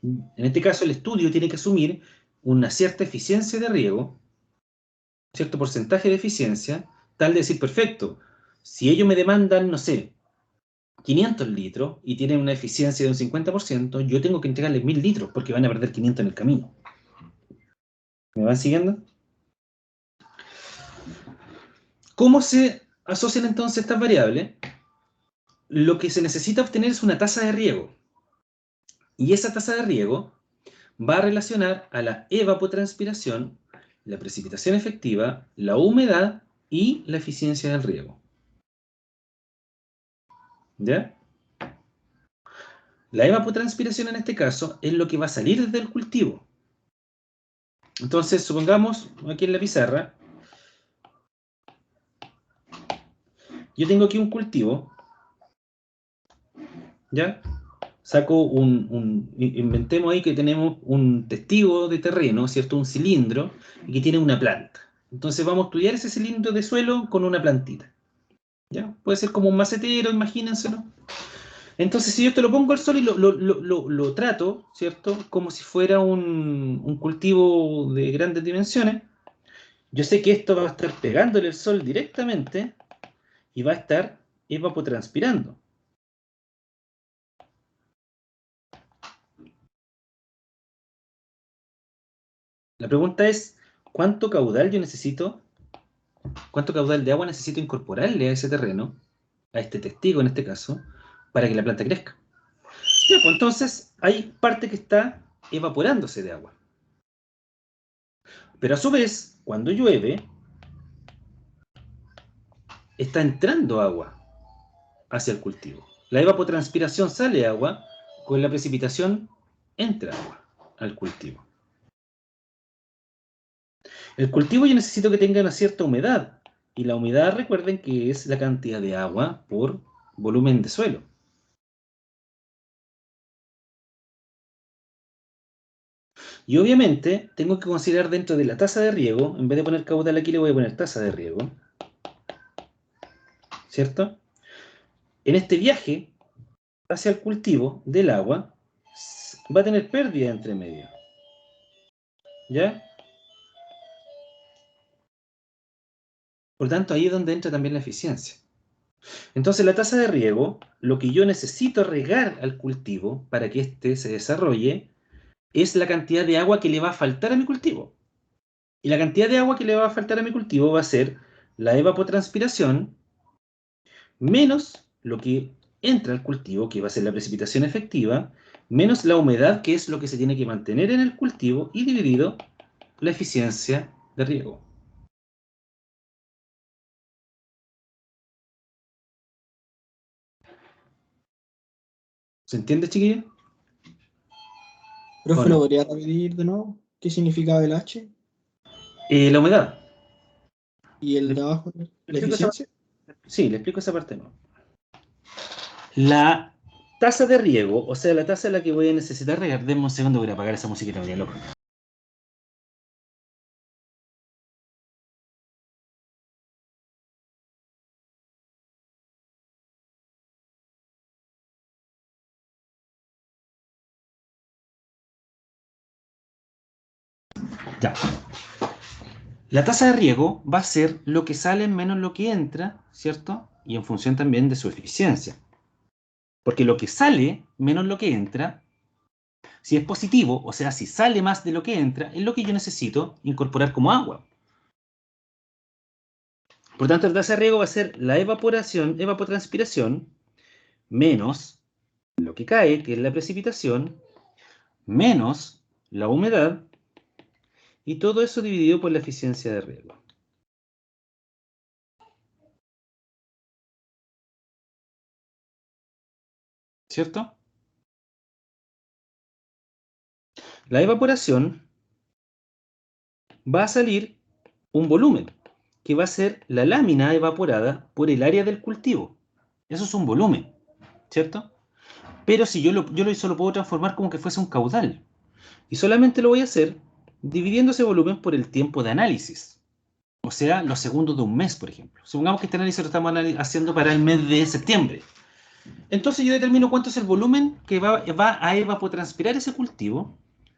En este caso, el estudio tiene que asumir una cierta eficiencia de riego, cierto porcentaje de eficiencia, tal de decir, perfecto, si ellos me demandan, no sé, 500 litros y tienen una eficiencia de un 50%, yo tengo que entregarles 1000 litros porque van a perder 500 en el camino. ¿Me van siguiendo? ¿Cómo se asocian entonces estas variables? Lo que se necesita obtener es una tasa de riego. Y esa tasa de riego va a relacionar a la evapotranspiración, la precipitación efectiva, la humedad y la eficiencia del riego. ¿Ya? La evapotranspiración en este caso es lo que va a salir desde el cultivo. Entonces, supongamos aquí en la pizarra, yo tengo aquí un cultivo, ¿ya? Inventemos ahí que tenemos un testigo de terreno, ¿cierto? Un cilindro, y que tiene una planta. Entonces vamos a estudiar ese cilindro de suelo con una plantita, ¿ya? Puede ser como un macetero, imagínenselo. Entonces, si yo te lo pongo al sol y lo trato, ¿cierto? Como si fuera un cultivo de grandes dimensiones, yo sé que esto va a estar pegándole el sol directamente y va a estar evapotranspirando. La pregunta es, ¿cuánto caudal yo necesito? ¿Cuánto caudal de agua necesito incorporarle a ese terreno, a este testigo en este caso, para que la planta crezca? Ya, pues entonces hay parte que está evaporándose de agua. Pero a su vez, cuando llueve, está entrando agua hacia el cultivo. La evapotranspiración sale agua, con la precipitación entra agua al cultivo. El cultivo yo necesito que tenga una cierta humedad, y la humedad, recuerden que es la cantidad de agua por volumen de suelo. Y obviamente tengo que considerar dentro de la tasa de riego, en vez de poner caudal aquí le voy a poner tasa de riego, ¿cierto? En este viaje hacia el cultivo del agua va a tener pérdida entre medio, ¿ya? Por tanto, ahí es donde entra también la eficiencia. Entonces, la tasa de riego, lo que yo necesito regar al cultivo para que éste se desarrolle, es la cantidad de agua que le va a faltar a mi cultivo. Y la cantidad de agua que le va a faltar a mi cultivo va a ser la evapotranspiración menos lo que entra al cultivo, que va a ser la precipitación efectiva, menos la humedad, que es lo que se tiene que mantener en el cultivo, y dividido la eficiencia de riego. ¿Se entiende, chiquillos? Profe, ¿O ¿lo no? podría repetir de nuevo? ¿Qué significaba el H? La humedad. ¿Y el ¿Le de abajo? ¿La explico esa eficiencia? parte? Sí, le explico esa parte. ¿No? La tasa de riego, o sea, la tasa a la que voy a necesitar regar. Denme un segundo, voy a apagar esa musiquita, me loco. Ya. La tasa de riego va a ser lo que sale menos lo que entra, ¿cierto? Y en función también de su eficiencia. Porque lo que sale menos lo que entra, si es positivo, o sea, si sale más de lo que entra, es lo que yo necesito incorporar como agua. Por tanto, la tasa de riego va a ser la evapotranspiración, menos lo que cae, que es la precipitación, menos la humedad, y todo eso dividido por la eficiencia de riego. ¿Cierto? La evaporación va a salir un volumen. que va a ser la lámina evaporada por el área del cultivo. Eso es un volumen, ¿cierto? Pero si yo eso lo puedo transformar como que fuese un caudal. Y solamente lo voy a hacer dividiendo ese volumen por el tiempo de análisis. O sea, los segundos de un mes, por ejemplo. Supongamos que este análisis lo estamos haciendo para el mes de septiembre. Entonces yo determino cuánto es el volumen que va a evapotranspirar ese cultivo.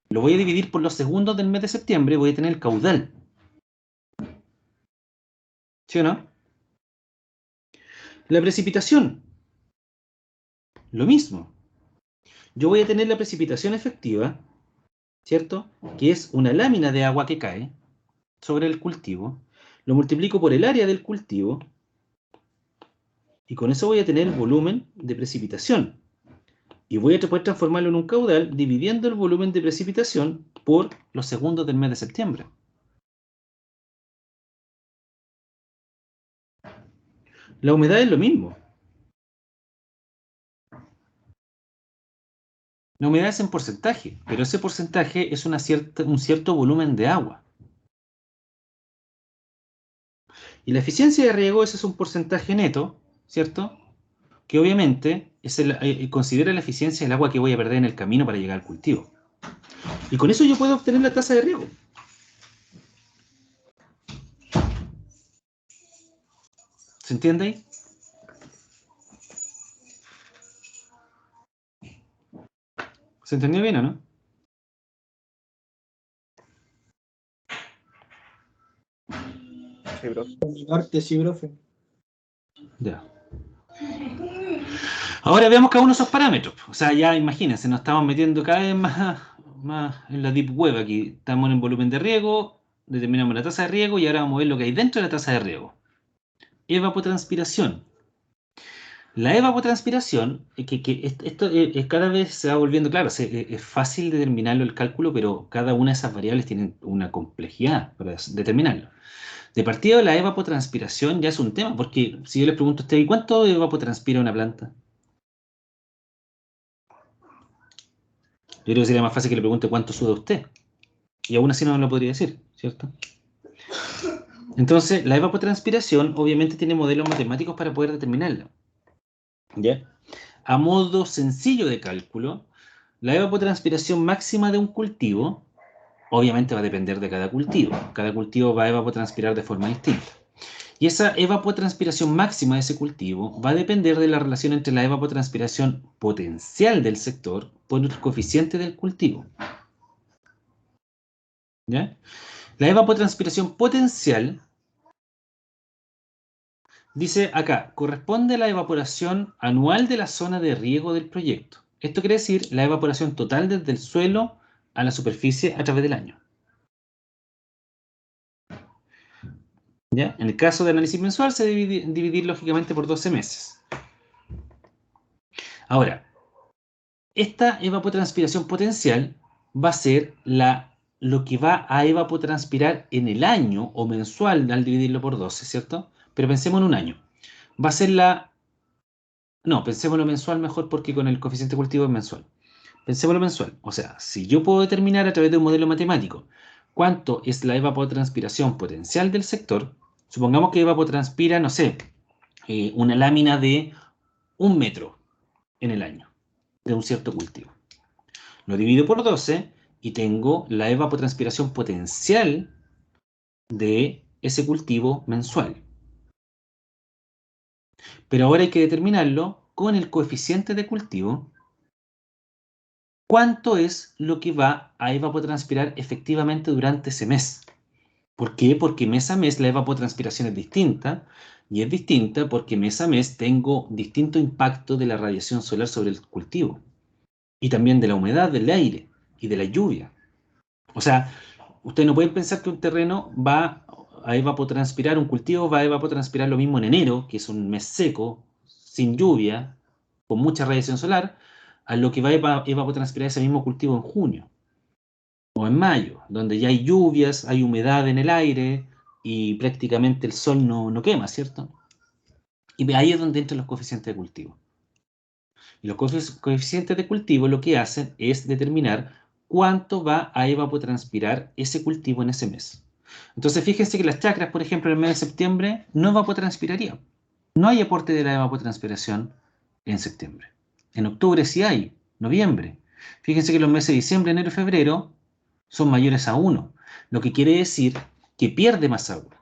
Lo voy a dividir por los segundos del mes de septiembre y voy a tener el caudal. ¿Sí o no? La precipitación. Lo mismo. Yo voy a tener la precipitación efectiva, ¿cierto? Que es una lámina de agua que cae sobre el cultivo. Lo multiplico por el área del cultivo. Y con eso voy a tener el volumen de precipitación. Y voy a poder transformarlo en un caudal dividiendo el volumen de precipitación por los segundos del mes de septiembre. La humedad es lo mismo. La humedad es en porcentaje, pero ese porcentaje es un cierto volumen de agua. Y la eficiencia de riego, ese es un porcentaje neto, ¿cierto? Que obviamente considera la eficiencia del agua que voy a perder en el camino para llegar al cultivo. Y con eso yo puedo obtener la tasa de riego. ¿Se entiende ahí? ¿Se entendió bien o no? Sí, profe. Por mi parte, sí, profe. Ya. Ahora veamos cada uno de esos parámetros. O sea, ya imagínense, nos estamos metiendo cada vez más en la deep web aquí. Estamos en el volumen de riego, determinamos la tasa de riego y ahora vamos a ver lo que hay dentro de la tasa de riego. Evapotranspiración. La evapotranspiración, esto cada vez se va volviendo claro, es fácil determinarlo el cálculo, pero cada una de esas variables tiene una complejidad para determinarlo. De partida, la evapotranspiración ya es un tema, porque si yo les pregunto a usted, ¿y cuánto evapotranspira una planta? Yo creo que sería más fácil que le pregunte cuánto suda usted. Y aún así no me lo podría decir, ¿cierto? Entonces, la evapotranspiración obviamente tiene modelos matemáticos para poder determinarla. ¿Ya? A modo sencillo de cálculo, la evapotranspiración máxima de un cultivo obviamente va a depender de cada cultivo. Cada cultivo va a evapotranspirar de forma distinta. Y esa evapotranspiración máxima de ese cultivo va a depender de la relación entre la evapotranspiración potencial del sector por el coeficiente del cultivo. ¿Ya? La evapotranspiración potencial, dice acá, corresponde a la evaporación anual de la zona de riego del proyecto. Esto quiere decir la evaporación total desde el suelo a la superficie a través del año. ¿Ya? En el caso de análisis mensual se debe dividir lógicamente por 12 meses. Ahora, esta evapotranspiración potencial va a ser lo que va a evapotranspirar en el año o mensual al dividirlo por 12, ¿cierto? Pero pensemos en un año. Va a ser No, pensémoslo mensual mejor porque con el coeficiente cultivo es mensual. Pensémoslo mensual. O sea, si yo puedo determinar a través de un modelo matemático cuánto es la evapotranspiración potencial del sector, supongamos que evapotranspira, no sé, una lámina de 1 metro en el año de un cierto cultivo. Lo divido por 12 y tengo la evapotranspiración potencial de ese cultivo mensual. Pero ahora hay que determinarlo con el coeficiente de cultivo. ¿Cuánto es lo que va a evapotranspirar efectivamente durante ese mes? ¿Por qué? Porque mes a mes la evapotranspiración es distinta, y es distinta porque mes a mes tengo distinto impacto de la radiación solar sobre el cultivo, y también de la humedad del aire y de la lluvia. O sea, ustedes no pueden pensar que un terreno va a evapotranspirar, un cultivo va a evapotranspirar lo mismo en enero, que es un mes seco, sin lluvia, con mucha radiación solar, a lo que va a evapotranspirar ese mismo cultivo en junio o en mayo, donde ya hay lluvias, hay humedad en el aire y prácticamente el sol no quema, ¿cierto? Y ahí es donde entran los coeficientes de cultivo. Y los coeficientes de cultivo lo que hacen es determinar cuánto va a evapotranspirar ese cultivo en ese mes. Entonces, fíjense que las chacras, por ejemplo, en el mes de septiembre, no evapotranspiraría. No hay aporte de la evapotranspiración en septiembre. En octubre sí hay, noviembre. Fíjense que los meses de diciembre, enero y febrero son mayores a 1, lo que quiere decir que pierde más agua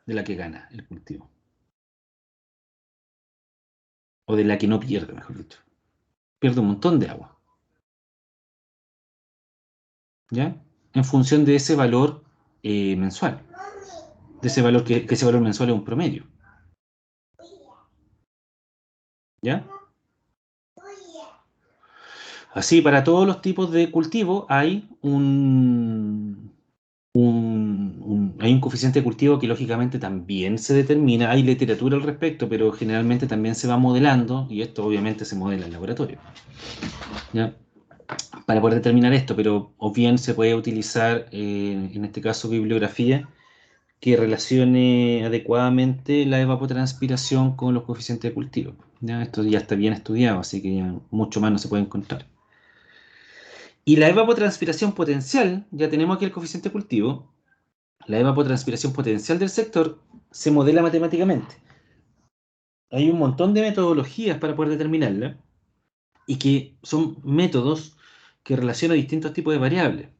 de la que gana el cultivo. O de la que no pierde, mejor dicho. Pierde un montón de agua. ¿Ya? En función de ese valor mensual. De ese valor que ese valor mensual es un promedio. ¿Ya? Así, para todos los tipos de cultivo hay hay un coeficiente de cultivo que lógicamente también se determina. Hay literatura al respecto, pero generalmente también se va modelando, y esto obviamente se modela en laboratorio, ¿ya? Para poder determinar esto, pero o bien se puede utilizar, en este caso, bibliografía que relacione adecuadamente la evapotranspiración con los coeficientes de cultivo, ¿ya? Esto ya está bien estudiado, así que ya mucho más no se puede encontrar. Y la evapotranspiración potencial, ya tenemos aquí el coeficiente de cultivo, la evapotranspiración potencial del sector se modela matemáticamente. Hay un montón de metodologías para poder determinarla y que son métodos que relacionan distintos tipos de variables.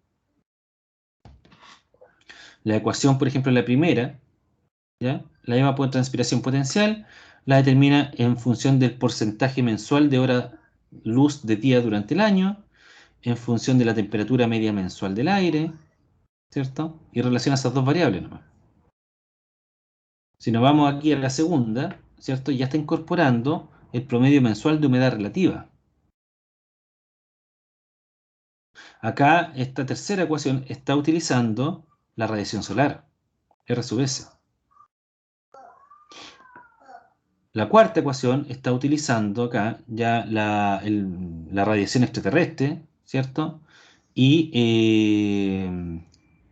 La ecuación, por ejemplo, la primera, ¿ya? La evapotranspiración potencial la determina en función del porcentaje mensual de hora luz de día durante el año, en función de la temperatura media mensual del aire, ¿cierto? Y relaciona esas dos variables nomás. Si nos vamos aquí a la segunda, ¿cierto? Ya está incorporando el promedio mensual de humedad relativa. Acá, esta tercera ecuación está utilizando la radiación solar, R sub S. La cuarta ecuación está utilizando acá ya la radiación extraterrestre, ¿cierto? Y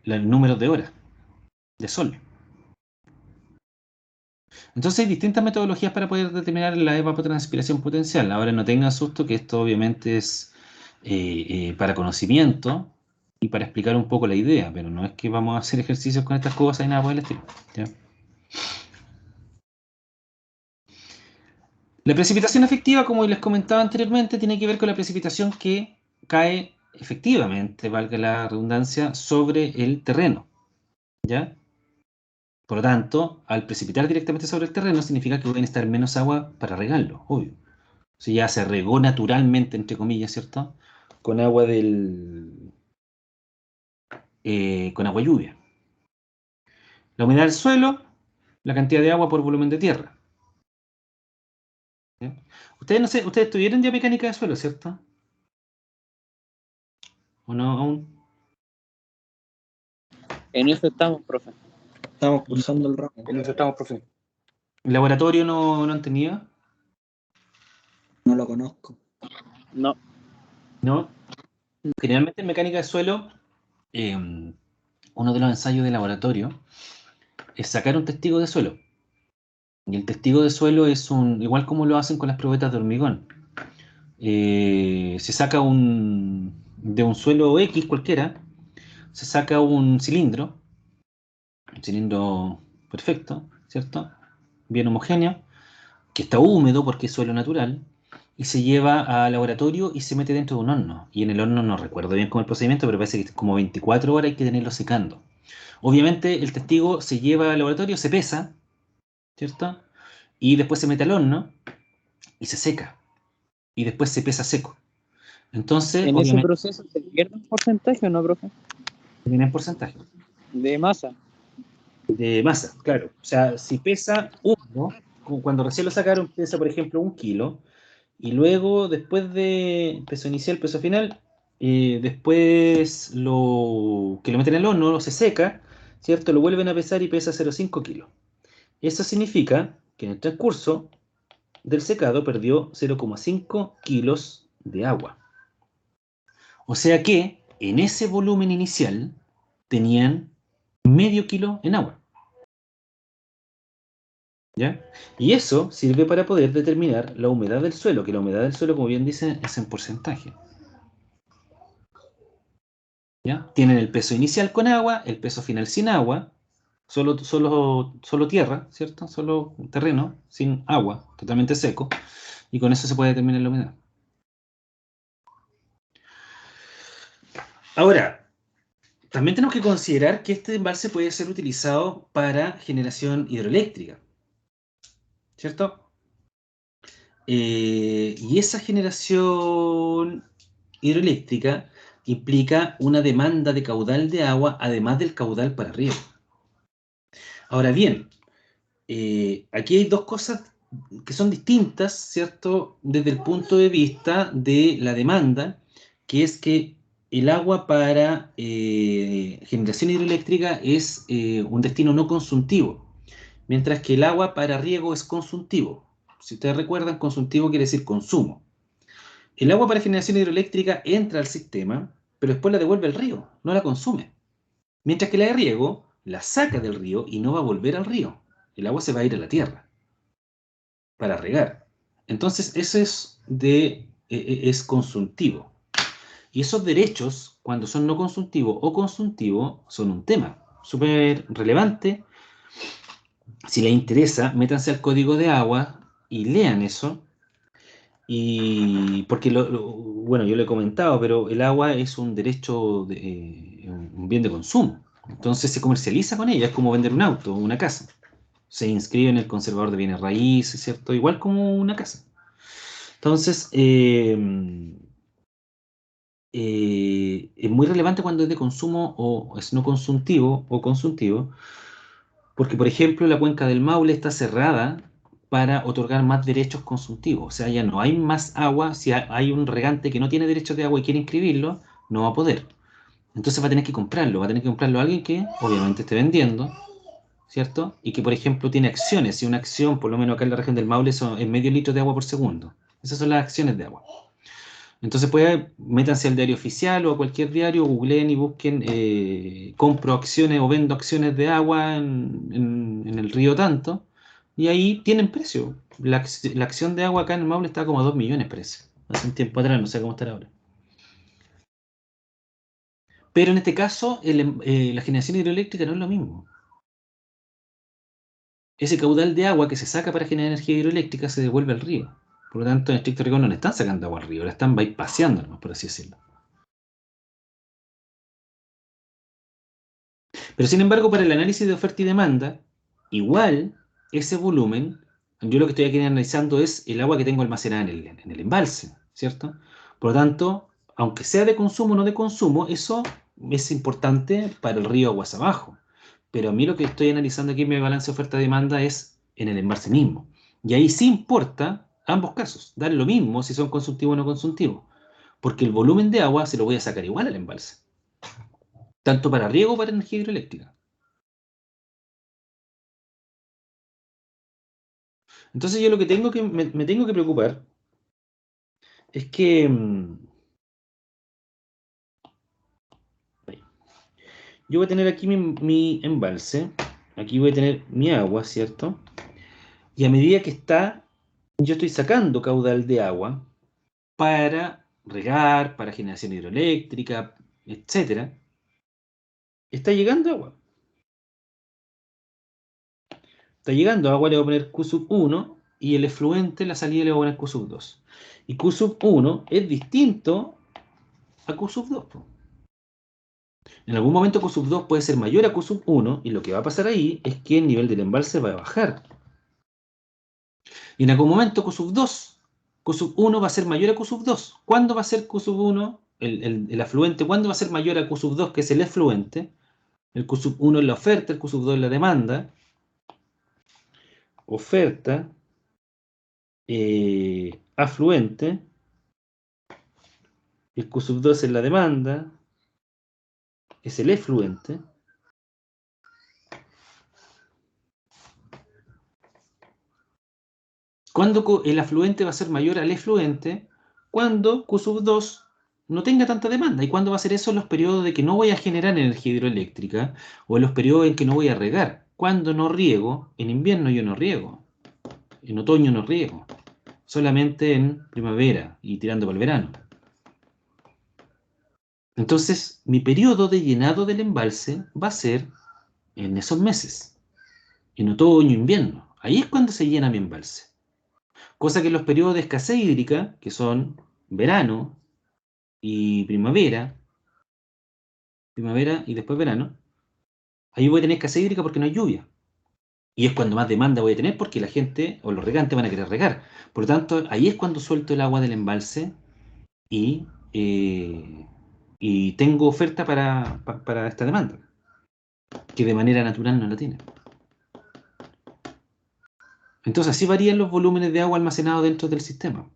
el número de horas de sol. Entonces hay distintas metodologías para poder determinar la evapotranspiración potencial. Ahora no tengan susto que esto obviamente es para conocimiento y para explicar un poco la idea, pero no es que vamos a hacer ejercicios con estas cosas y nada por el estilo, ¿ya? La precipitación efectiva, como les comentaba anteriormente, tiene que ver con la precipitación que cae efectivamente, valga la redundancia, sobre el terreno, ¿ya? Por lo tanto, al precipitar directamente sobre el terreno significa que va a necesitar menos agua para regarlo, obvio. Si ya se regó naturalmente, entre comillas, ¿cierto? Con agua con agua lluvia. La humedad del suelo, la cantidad de agua por volumen de tierra. ¿Ya? Ustedes, no sé, ustedes tuvieron ya mecánica de suelo, ¿cierto? ¿O no aún? En eso estamos, profe. Estamos cursando el ramo. En eso estamos, profe. ¿El laboratorio no han tenido? No lo conozco. No, ¿No? Generalmente en mecánica de suelo, uno de los ensayos de laboratorio es sacar un testigo de suelo. Y el testigo de suelo es igual como lo hacen con las probetas de hormigón. Se saca de un suelo X cualquiera, se saca un cilindro perfecto, ¿cierto? Bien homogéneo, que está húmedo porque es suelo natural, y se lleva al laboratorio y se mete dentro de un horno. Y en el horno no recuerdo bien cómo es el procedimiento, pero parece que como 24 horas hay que tenerlo secando. Obviamente el testigo se lleva al laboratorio, se pesa, ¿cierto? Y después se mete al horno y se seca. Y después se pesa seco. Entonces, en ese obviamente, proceso se pierde un porcentaje, ¿o no, profe? viene en porcentaje De masa. de masa, claro. O sea, si pesa uno, como cuando recién lo sacaron, pesa, por ejemplo, 1 kilo, y luego, después de peso inicial, peso final, después que lo meten en el horno, se seca, ¿cierto? Lo vuelven a pesar y pesa 0,5 kilos. Eso significa que en el transcurso del secado perdió 0,5 kilos de agua. O sea que en ese volumen inicial tenían medio kilo en agua. ¿Ya? Y eso sirve para poder determinar la humedad del suelo, que la humedad del suelo, como bien dice, es en porcentaje. ¿Ya? Tienen el peso inicial con agua, el peso final sin agua, solo tierra, ¿cierto? Solo terreno, sin agua, totalmente seco, y con eso se puede determinar la humedad. Ahora, también tenemos que considerar que este embalse puede ser utilizado para generación hidroeléctrica, ¿cierto? Y esa generación hidroeléctrica implica una demanda de caudal de agua, además del caudal para riego. Ahora bien, aquí hay dos cosas que son distintas, ¿cierto? Desde el punto de vista de la demanda, que es que el agua para generación hidroeléctrica es un destino no consultivo, mientras que el agua para riego es consultivo. Si ustedes recuerdan, consultivo quiere decir consumo. El agua para generación hidroeléctrica entra al sistema, pero después la devuelve al río, no la consume. Mientras que la de riego la saca del río y no va a volver al río. El agua se va a ir a la tierra para regar. Entonces, eso es consultivo. Y esos derechos, cuando son no consultivos o consultivos, son un tema súper relevante. Si les interesa, métanse al código de agua y lean eso. Y porque, bueno, yo lo he comentado, pero el agua es un derecho, un bien de consumo. Entonces se comercializa con ella, es como vender un auto o una casa. Se inscribe en el conservador de bienes raíces, ¿cierto? Igual como una casa. Entonces, es muy relevante cuando es de consumo o es no consultivo o consultivo, porque, por ejemplo, la cuenca del Maule está cerrada para otorgar más derechos consultivos. O sea, ya no hay más agua. Si hay un regante que no tiene derechos de agua y quiere inscribirlo, no va a poder. Entonces va a tener que comprarlo. Va a tener que comprarlo a alguien que obviamente esté vendiendo, ¿cierto? Y que, por ejemplo, tiene acciones. Y una acción, por lo menos acá en la región del Maule, es medio litro de agua por segundo. Esas son las acciones de agua. Entonces, métanse al diario oficial o a cualquier diario, googleen y busquen compro acciones o vendo acciones de agua en el río tanto, y ahí tienen precio. La acción de agua acá en el Maule está como a 2 millones precio. Hace un tiempo atrás, no sé cómo estará ahora. Pero en este caso, la generación hidroeléctrica no es lo mismo. Ese caudal de agua que se saca para generar energía hidroeléctrica se devuelve al río. Por lo tanto, en estricto rigor no le están sacando agua al río, la están bypaseando, ¿no? Por así decirlo. Pero sin embargo, para el análisis de oferta y demanda, igual ese volumen, yo lo que estoy aquí analizando es el agua que tengo almacenada en el embalse, ¿cierto? Por lo tanto, aunque sea de consumo o no de consumo, eso es importante para el río aguas abajo. Pero a mí lo que estoy analizando aquí en mi balance de oferta-demanda es en el embalse mismo. Y ahí sí importa ambos casos, dar lo mismo si son consultivos o no consultivos, porque el volumen de agua se lo voy a sacar igual al embalse, tanto para riego como para energía hidroeléctrica. Entonces yo lo que me tengo que preocupar es que yo voy a tener aquí mi embalse, aquí voy a tener mi agua, ¿cierto? Y a medida que yo estoy sacando caudal de agua para regar, para generación hidroeléctrica, etcétera, está llegando agua. Está llegando agua, le voy a poner Q sub 1 y el efluente, la salida le voy a poner Q sub 2. Y Q sub 1 es distinto a Q sub 2. En algún momento Q sub 2 puede ser mayor a Q sub 1 y lo que va a pasar ahí es que el nivel del embalse va a bajar. Y en algún momento Q sub 2, Q sub 1 va a ser mayor a Q sub 2. ¿Cuándo va a ser Q sub 1, el afluente, cuándo va a ser mayor a Q sub 2, que es el efluente? El Q sub 1 es la oferta, el Q sub 2 es la demanda. Oferta, afluente, el Q sub 2 es la demanda, es el efluente. ¿Cuándo el afluente va a ser mayor al efluente? Cuando Q sub 2 no tenga tanta demanda. ¿Y cuándo va a ser eso? En los periodos de que no voy a generar energía hidroeléctrica o en los periodos en que no voy a regar. Cuando no riego, en invierno yo no riego, en otoño no riego, solamente en primavera y tirando para el verano. Entonces, mi periodo de llenado del embalse va a ser en esos meses, en otoño, invierno. Ahí es cuando se llena mi embalse. Cosa que en los periodos de escasez hídrica, que son verano y primavera y después verano, ahí voy a tener escasez hídrica porque no hay lluvia. Y es cuando más demanda voy a tener porque la gente o los regantes van a querer regar. Por lo tanto, ahí es cuando suelto el agua del embalse y, eh, y tengo oferta para esta demanda, que de manera natural no la tiene. Entonces así varían los volúmenes de agua almacenado dentro del sistema.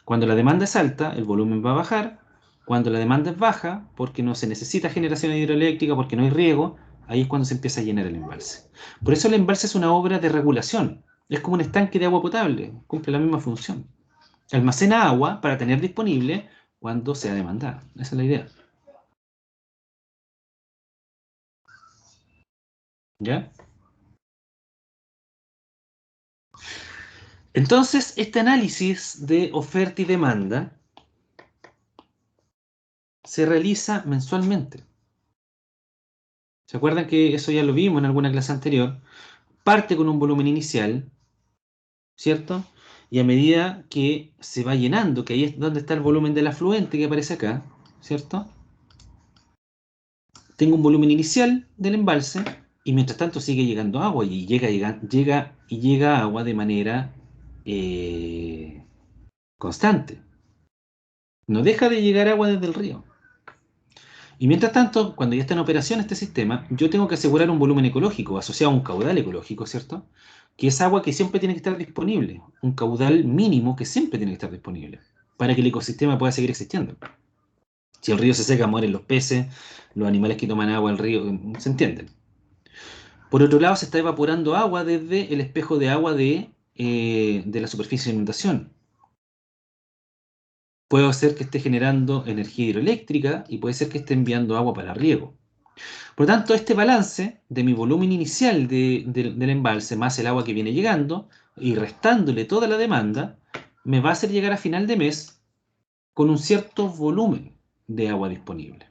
Cuando la demanda es alta, el volumen va a bajar. Cuando la demanda es baja, porque no se necesita generación hidroeléctrica, porque no hay riego, ahí es cuando se empieza a llenar el embalse. Por eso el embalse es una obra de regulación. Es como un estanque de agua potable, cumple la misma función. Almacena agua para tener disponible cuando sea demandada. Esa es la idea. ¿Ya? Entonces, este análisis de oferta y demanda se realiza mensualmente. ¿Se acuerdan que eso ya lo vimos en alguna clase anterior? Parte con un volumen inicial, ¿cierto? Y a medida que se va llenando, que ahí es donde está el volumen del afluente que aparece acá, ¿cierto? Tengo un volumen inicial del embalse y mientras tanto sigue llegando agua y llega agua de manera constante. No deja de llegar agua desde el río. Y mientras tanto, cuando ya está en operación este sistema, yo tengo que asegurar un volumen ecológico asociado a un caudal ecológico, ¿cierto? Que es agua que siempre tiene que estar disponible, un caudal mínimo que siempre tiene que estar disponible para que el ecosistema pueda seguir existiendo. Si el río se seca, mueren los peces, los animales que toman agua del río, ¿se entienden? Por otro lado, se está evaporando agua desde el espejo de agua de la superficie de inundación. Puede ser que esté generando energía hidroeléctrica y puede ser que esté enviando agua para riego. Por lo tanto, este balance de mi volumen inicial del embalse más el agua que viene llegando y restándole toda la demanda, me va a hacer llegar a final de mes con un cierto volumen de agua disponible.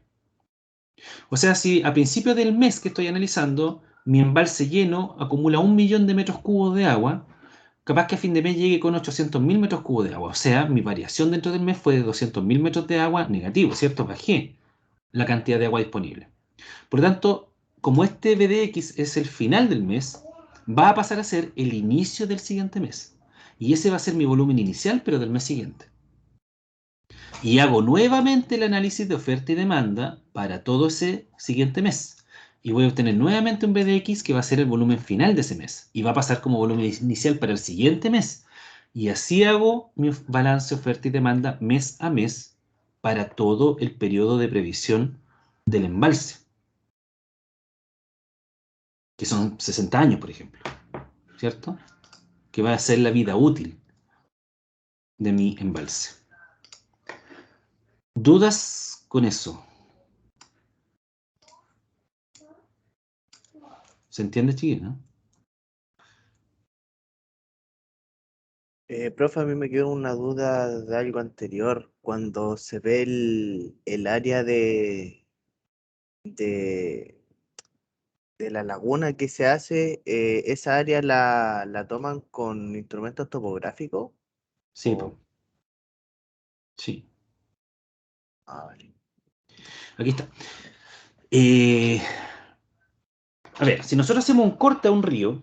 O sea, si a principio del mes que estoy analizando, mi embalse lleno acumula 1 millón de metros cúbicos de agua, capaz que a fin de mes llegue con 800.000 metros cúbicos de agua. O sea, mi variación dentro del mes fue de 200.000 metros de agua negativo, ¿cierto? Bajé la cantidad de agua disponible. Por lo tanto, como este BDX es el final del mes, va a pasar a ser el inicio del siguiente mes. Y ese va a ser mi volumen inicial, pero del mes siguiente. Y hago nuevamente el análisis de oferta y demanda para todo ese siguiente mes. Y voy a obtener nuevamente un BDX que va a ser el volumen final de ese mes. Y va a pasar como volumen inicial para el siguiente mes. Y así hago mi balance oferta y demanda mes a mes para todo el periodo de previsión del embalse, que son 60 años, por ejemplo, ¿cierto? Que va a ser la vida útil de mi embalse. ¿Dudas con eso? ¿Se entiende, chiquillos, no? Profe, a mí me quedó una duda de algo anterior. Cuando se ve el área de, de la laguna que se hace, ¿esa área la toman con instrumentos topográficos? Sí, O... sí. Vale. Aquí está. A ver, si nosotros hacemos un corte a un río,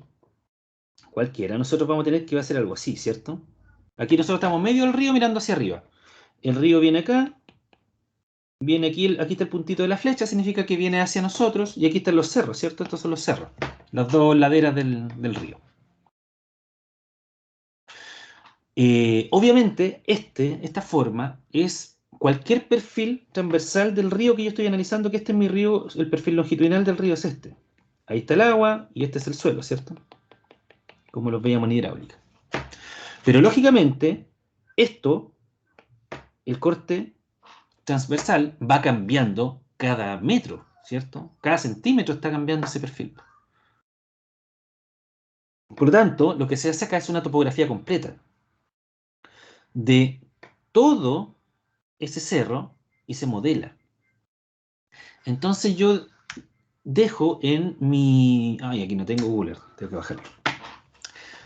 cualquiera, nosotros vamos a tener que hacer algo así, ¿cierto? Aquí nosotros estamos medio del río mirando hacia arriba. El río viene acá, viene aquí, aquí está el puntito de la flecha, significa que viene hacia nosotros, y aquí están los cerros, ¿cierto? Estos son los cerros, las dos laderas del río. Obviamente, esta forma es cualquier perfil transversal del río que yo estoy analizando, que este es mi río, el perfil longitudinal del río es este. Ahí está el agua y este es el suelo, ¿cierto? Como lo veíamos en hidráulica. Pero lógicamente, esto, el corte transversal, va cambiando cada metro, ¿cierto? Cada centímetro está cambiando ese perfil. Por lo tanto, lo que se hace acá es una topografía completa de todo ese cerro y se modela. Entonces yo dejo en mi... Ay, aquí no tengo Google, tengo que bajarlo.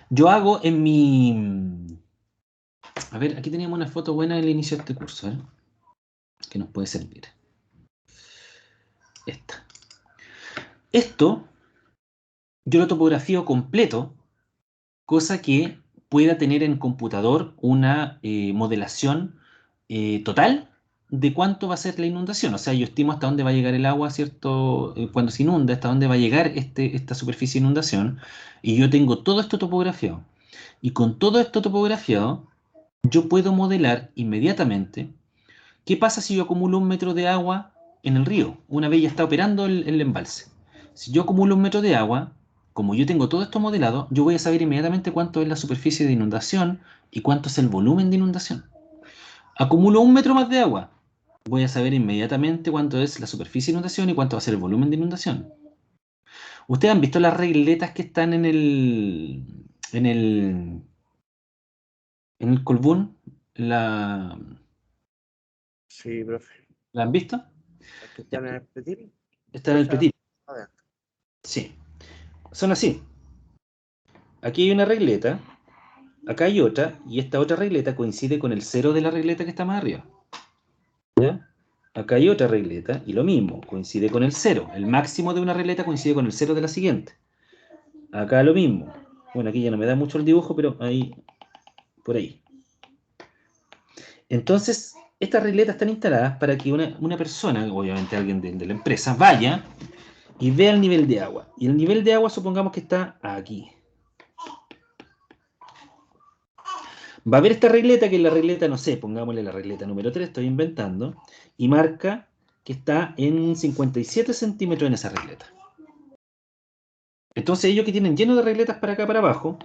Yo hago en mi... A ver, aquí teníamos una foto buena del inicio de este curso, ¿eh? Que nos puede servir. Esta. Esto yo lo topografío completo, cosa que pueda tener en computador una modelación total de cuánto va a ser la inundación. O sea, yo estimo hasta dónde va a llegar el agua, ¿cierto? Cuando se inunda, hasta dónde va a llegar esta superficie de inundación. Y yo tengo todo esto topografiado. Y con todo esto topografiado, yo puedo modelar inmediatamente qué pasa si yo acumulo 1 metro de agua en el río, una vez ya está operando el embalse. Si yo acumulo 1 metro de agua, como yo tengo todo esto modelado, yo voy a saber inmediatamente cuánto es la superficie de inundación y cuánto es el volumen de inundación. Acumulo 1 metro más de agua, voy a saber inmediatamente cuánto es la superficie de inundación y cuánto va a ser el volumen de inundación. ¿Ustedes han visto las regletas que están en el Colbún? Sí, profe. ¿La han visto? ¿Las que están en el Petit? Está en el Esa- petit. adentro. Sí. Son así. Aquí hay una regleta, acá hay otra, y esta otra regleta coincide con el cero de la regleta que está más arriba. ¿Ya? Acá hay otra regleta, y lo mismo, coincide con el cero. El máximo de una regleta coincide con el cero de la siguiente. Acá lo mismo. Bueno, aquí ya no me da mucho el dibujo, pero ahí, por ahí. Entonces, estas regletas están instaladas para que una persona, obviamente alguien de la empresa, vaya y vea el nivel de agua. Y el nivel de agua supongamos que está aquí. Va a ver esta regleta, que es la regleta, no sé, pongámosle la regleta número 3, estoy inventando, y marca que está en 57 centímetros en esa regleta. Entonces ellos que tienen lleno de regletas para acá para abajo,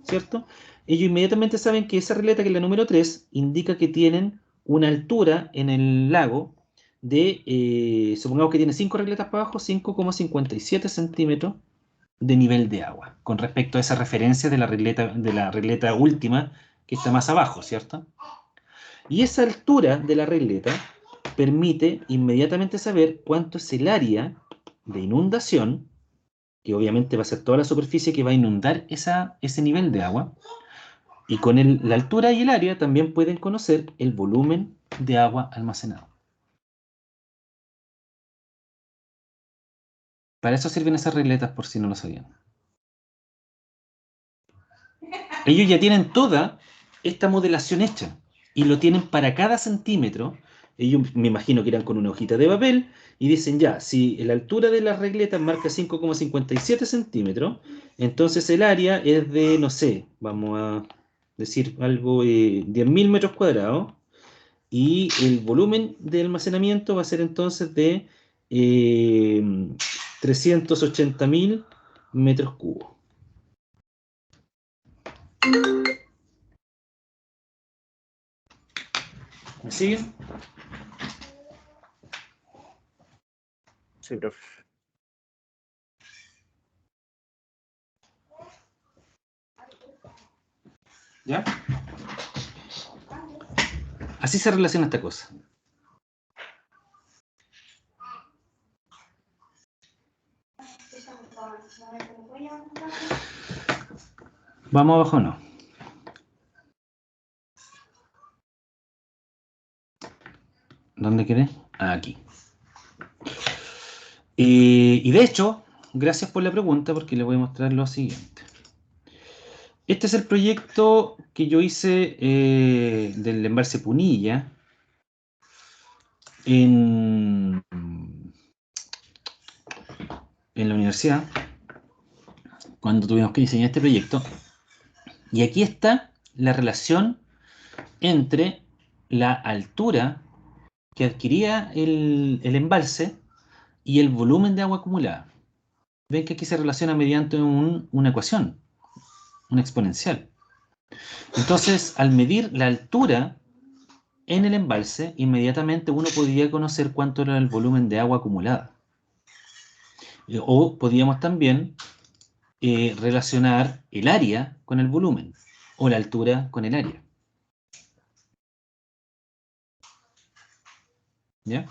¿cierto? Ellos inmediatamente saben que esa regleta, que es la número 3, indica que tienen una altura en el lago de, supongamos que tiene 5 regletas para abajo, 5,57 centímetros de nivel de agua, con respecto a esa referencia de la regleta última que está más abajo, ¿cierto? Y esa altura de la regleta permite inmediatamente saber cuánto es el área de inundación, que obviamente va a ser toda la superficie que va a inundar ese nivel de agua, y con la altura y el área también pueden conocer el volumen de agua almacenado. Para eso sirven esas regletas, por si no lo sabían. Ellos ya tienen toda esta modelación hecha y lo tienen para cada centímetro. Ellos me imagino que irán con una hojita de papel y dicen ya, si la altura de las regletas marca 5,57 centímetros, entonces el área es de, no sé, vamos a decir algo, 10.000 metros cuadrados, y el volumen de almacenamiento va a ser entonces de 380.000 metros cubos. ¿Me siguen? Sí, profe. ¿Ya? Así se relaciona esta cosa. ¿Vamos abajo o no? ¿Dónde quedé? Aquí. Y de hecho, gracias por la pregunta, porque le voy a mostrar lo siguiente. Este es el proyecto que yo hice del embalse Punilla en la universidad, cuando tuvimos que diseñar este proyecto. Y aquí está la relación entre la altura que adquiría el embalse y el volumen de agua acumulada. Ven que aquí se relaciona mediante una ecuación, una exponencial. Entonces, al medir la altura en el embalse, inmediatamente uno podría conocer cuánto era el volumen de agua acumulada. O podríamos también relacionar el área con el volumen, o la altura con el área. ¿Ya?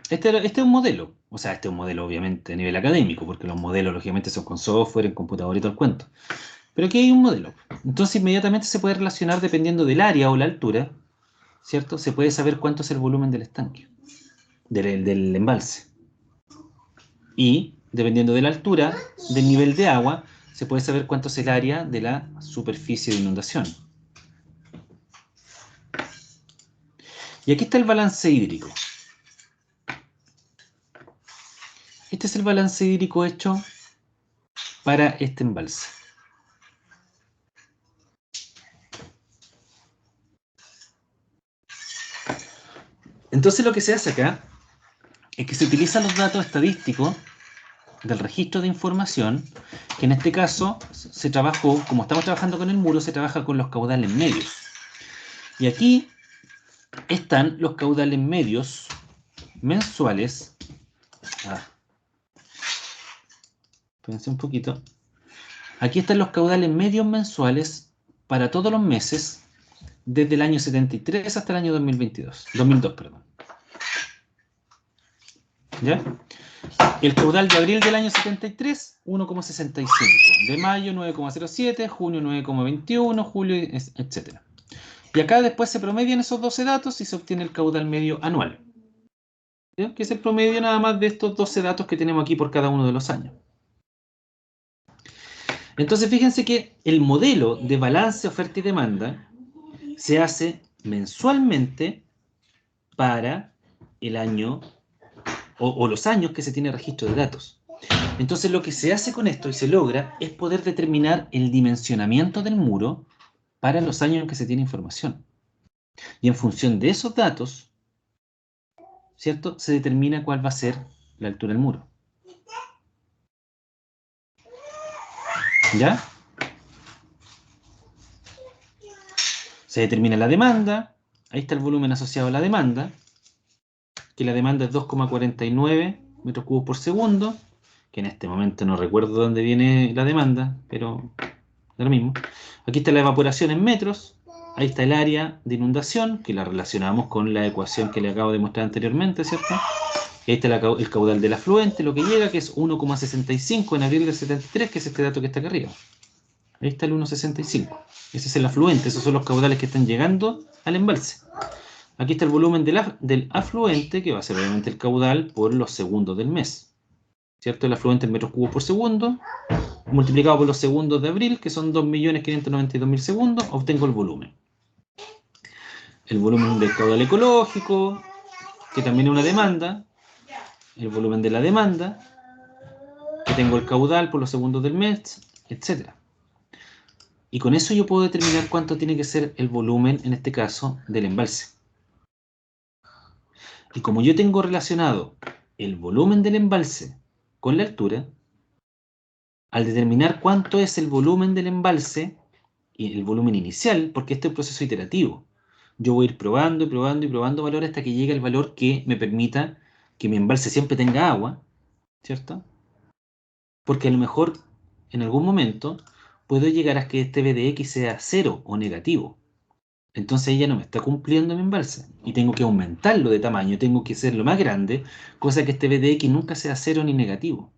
Este es un modelo, o sea, este es un modelo obviamente a nivel académico, porque los modelos lógicamente son con software, en computador y todo el cuento. Pero aquí hay un modelo. Entonces inmediatamente se puede relacionar dependiendo del área o la altura, ¿cierto? Se puede saber cuánto es el volumen del estanque, del embalse. Y dependiendo de la altura, del nivel de agua, se puede saber cuánto es el área de la superficie de inundación. Y aquí está el balance hídrico. Este es el balance hídrico hecho para este embalse. Entonces lo que se hace acá es que se utilizan los datos estadísticos del registro de información, que en este caso se trabajó, como estamos trabajando con el muro, se trabaja con los caudales medios. Y aquí están los caudales medios mensuales. Espérense un poquito. Aquí están los caudales medios mensuales para todos los meses desde el año 73 hasta el año 2002, perdón. ¿Ya? El caudal de abril del año 73, 1,65. De mayo, 9,07. Junio, 9,21. Julio, etc. Y acá después se promedian esos 12 datos y se obtiene el caudal medio anual. ¿Ya? Que es el promedio nada más de estos 12 datos que tenemos aquí por cada uno de los años. Entonces fíjense que el modelo de balance, oferta y demanda se hace mensualmente para el año o los años que se tiene registro de datos. Entonces lo que se hace con esto y se logra es poder determinar el dimensionamiento del muro para los años en que se tiene información. Y en función de esos datos, ¿cierto?, se determina cuál va a ser la altura del muro. ¿Ya? Se determina la demanda. Ahí está el volumen asociado a la demanda, que la demanda es 2,49 metros cúbicos por segundo, que en este momento no recuerdo dónde viene la demanda, pero es lo mismo. Aquí está la evaporación en metros. Ahí está el área de inundación, que la relacionamos con la ecuación que le acabo de mostrar anteriormente, ¿cierto? Y ahí está el caudal del afluente, lo que llega, que es 1,65 en abril del 73, que es este dato que está acá arriba. Ahí está el 1,65. Ese es el afluente, esos son los caudales que están llegando al embalse. Aquí está el volumen del afluente, que va a ser obviamente el caudal por los segundos del mes. ¿Cierto? El afluente en metros cúbicos por segundo, multiplicado por los segundos de abril, que son 2.592.000 segundos, obtengo el volumen. El volumen del caudal ecológico, que también es una demanda. El volumen de la demanda, que tengo el caudal por los segundos del mes, etc. Y con eso yo puedo determinar cuánto tiene que ser el volumen, en este caso, del embalse. Y como yo tengo relacionado el volumen del embalse con la altura, al determinar cuánto es el volumen del embalse y el volumen inicial, porque este es un proceso iterativo, yo voy a ir probando y probando y probando valores hasta que llegue el valor que me permita que mi embalse siempre tenga agua, ¿cierto? Porque a lo mejor en algún momento puedo llegar a que este BDX sea 0 o negativo. Entonces ella no me está cumpliendo mi embalse y tengo que aumentarlo de tamaño, tengo que hacerlo más grande, cosa que este BDX nunca sea 0 ni negativo.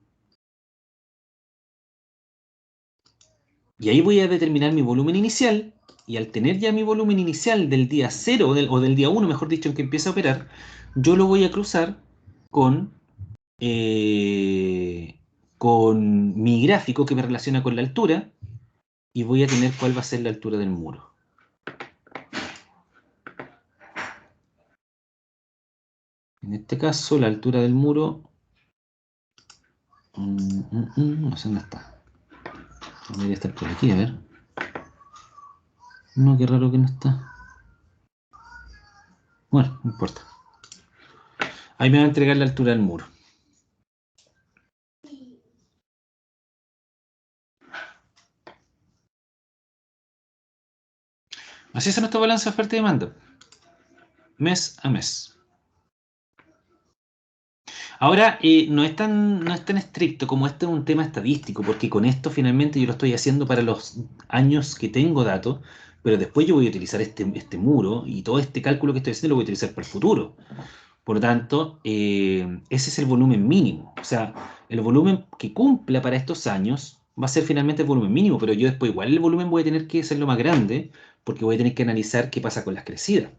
Y ahí voy a determinar mi volumen inicial, y al tener ya mi volumen inicial del día 0 o del día 1, mejor dicho, en que empieza a operar, yo lo voy a cruzar con mi gráfico que me relaciona con la altura, y voy a tener cuál va a ser la altura del muro. En este caso, la altura del muro... no sé dónde está. Debería estar por aquí, a ver. No, qué raro que no está. Bueno, no importa. Ahí me va a entregar la altura del muro. Así es nuestro balance de oferta y demanda. Mes a mes. Ahora, no es tan estricto como este es un tema estadístico, porque con esto finalmente yo lo estoy haciendo para los años que tengo datos, pero después yo voy a utilizar este muro y todo este cálculo que estoy haciendo lo voy a utilizar para el futuro. Por lo tanto, ese es el volumen mínimo. O sea, el volumen que cumpla para estos años va a ser finalmente el volumen mínimo, pero yo después igual el volumen voy a tener que hacerlo más grande porque voy a tener que analizar qué pasa con las crecidas.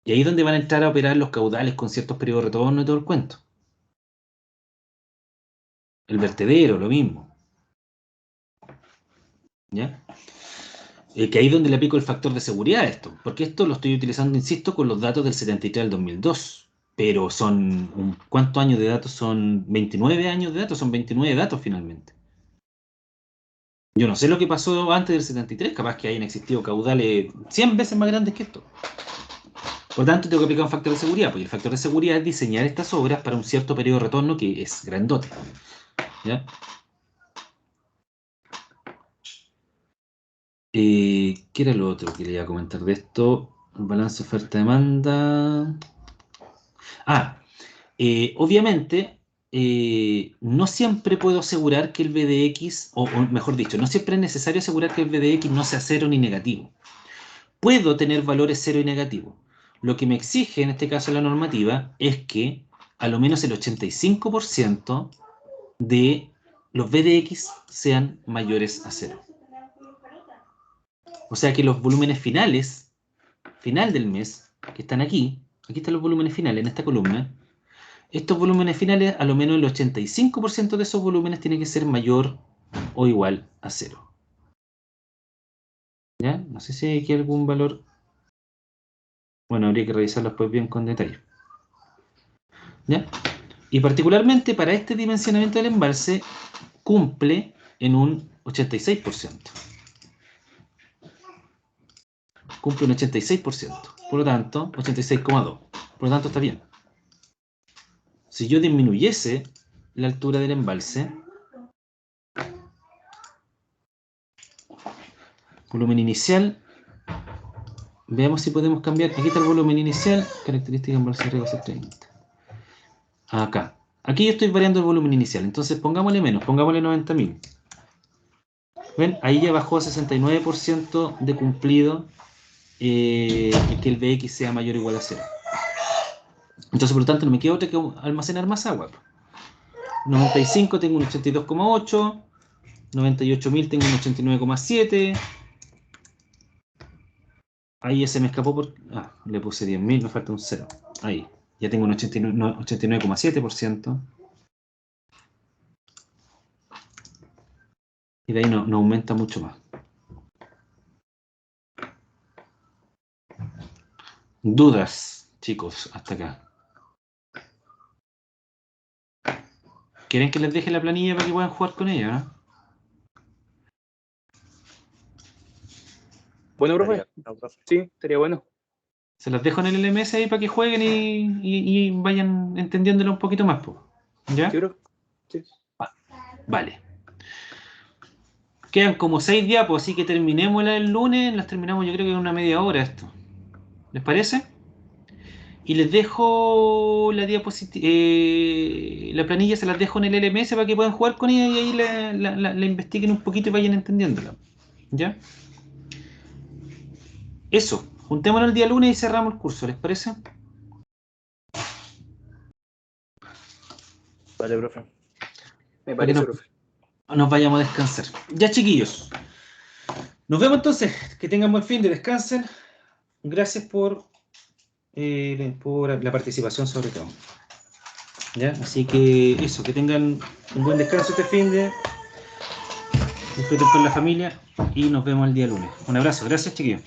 Y ahí es donde van a entrar a operar los caudales con ciertos periodos de retorno y todo el cuento. El vertedero, lo mismo. ¿Ya? Que ahí es donde le aplico el factor de seguridad a esto, porque esto lo estoy utilizando, insisto, con los datos del 73 al 2002, pero son, ¿cuántos años de datos? Son 29 años de datos, son 29 datos finalmente. Yo no sé lo que pasó antes del 73, capaz que hayan existido caudales 100 veces más grandes que esto. Por tanto, tengo que aplicar un factor de seguridad, porque el factor de seguridad es diseñar estas obras para un cierto periodo de retorno que es grandote. ¿Ya? ¿Qué era lo otro que le iba a comentar de esto? El balance oferta-demanda. Obviamente, no siempre puedo asegurar que el BDX, o mejor dicho, no siempre es necesario asegurar que el BDX no sea cero ni negativo. Puedo tener valores cero y negativo. Lo que me exige, en este caso la normativa, es que a lo menos el 85% de los BDX sean mayores a cero. O sea que los volúmenes finales, final del mes, que están aquí están los volúmenes finales en esta columna. Estos volúmenes finales, a lo menos el 85% de esos volúmenes tiene que ser mayor o igual a cero. ¿Ya? No sé si hay aquí algún valor. Bueno, habría que revisarlo después bien con detalle. ¿Ya? Y particularmente para este dimensionamiento del embalse, cumple en un 86%. Cumple un 86%. Por lo tanto, 86,2%. Por lo tanto, está bien. Si yo disminuyese la altura del embalse, volumen inicial, veamos si podemos cambiar. Aquí está el volumen inicial, característica embalse de riego 30. Acá. Aquí yo estoy variando el volumen inicial, entonces pongámosle menos, pongámosle 90.000. ¿Ven? Ahí ya bajó a 69% de cumplido que el BX sea mayor o igual a 0. Entonces, por lo tanto, no me queda otra que almacenar más agua. 95 tengo un 82,8, 98.000 tengo un 89,7. Ahí se me escapó por... le puse 10.000, me falta un 0. Ahí, ya tengo un 89,7%. Y de ahí no aumenta mucho más. ¿Dudas, chicos, hasta acá? ¿Quieren que les deje la planilla para que puedan jugar con ella, no? Bueno, profe. Sí, estaría bueno. Se las dejo en el LMS ahí para que jueguen y vayan entendiéndolo un poquito más, pues. ¿Ya? Sí, profe. Sí. Vale. Quedan como 6 diapos, así que terminémosla el lunes. Las terminamos yo creo que en una media hora esto. ¿Les parece? Y les dejo la diapositiva, la planilla se las dejo en el LMS para que puedan jugar con ella y ahí la investiguen un poquito y vayan entendiéndola. ¿Ya? Eso. Juntémonos el día lunes y cerramos el curso, ¿les parece? Vale, profe. Me parece, profe. Nos vayamos a descansar. Ya, chiquillos. Nos vemos entonces. Que tengan buen fin de descansen. Gracias por la participación sobre todo. ¿Ya? Así que eso, que tengan un buen descanso este fin de. Disfruten con la familia y nos vemos el día lunes. Un abrazo. Gracias, chiquillos.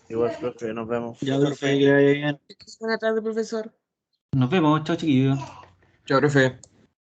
Igual, profe, nos vemos. Ya, profe, que vaya bien. Buenas tardes, profesor. Nos vemos. Chao, chiquillos. Chao, profe.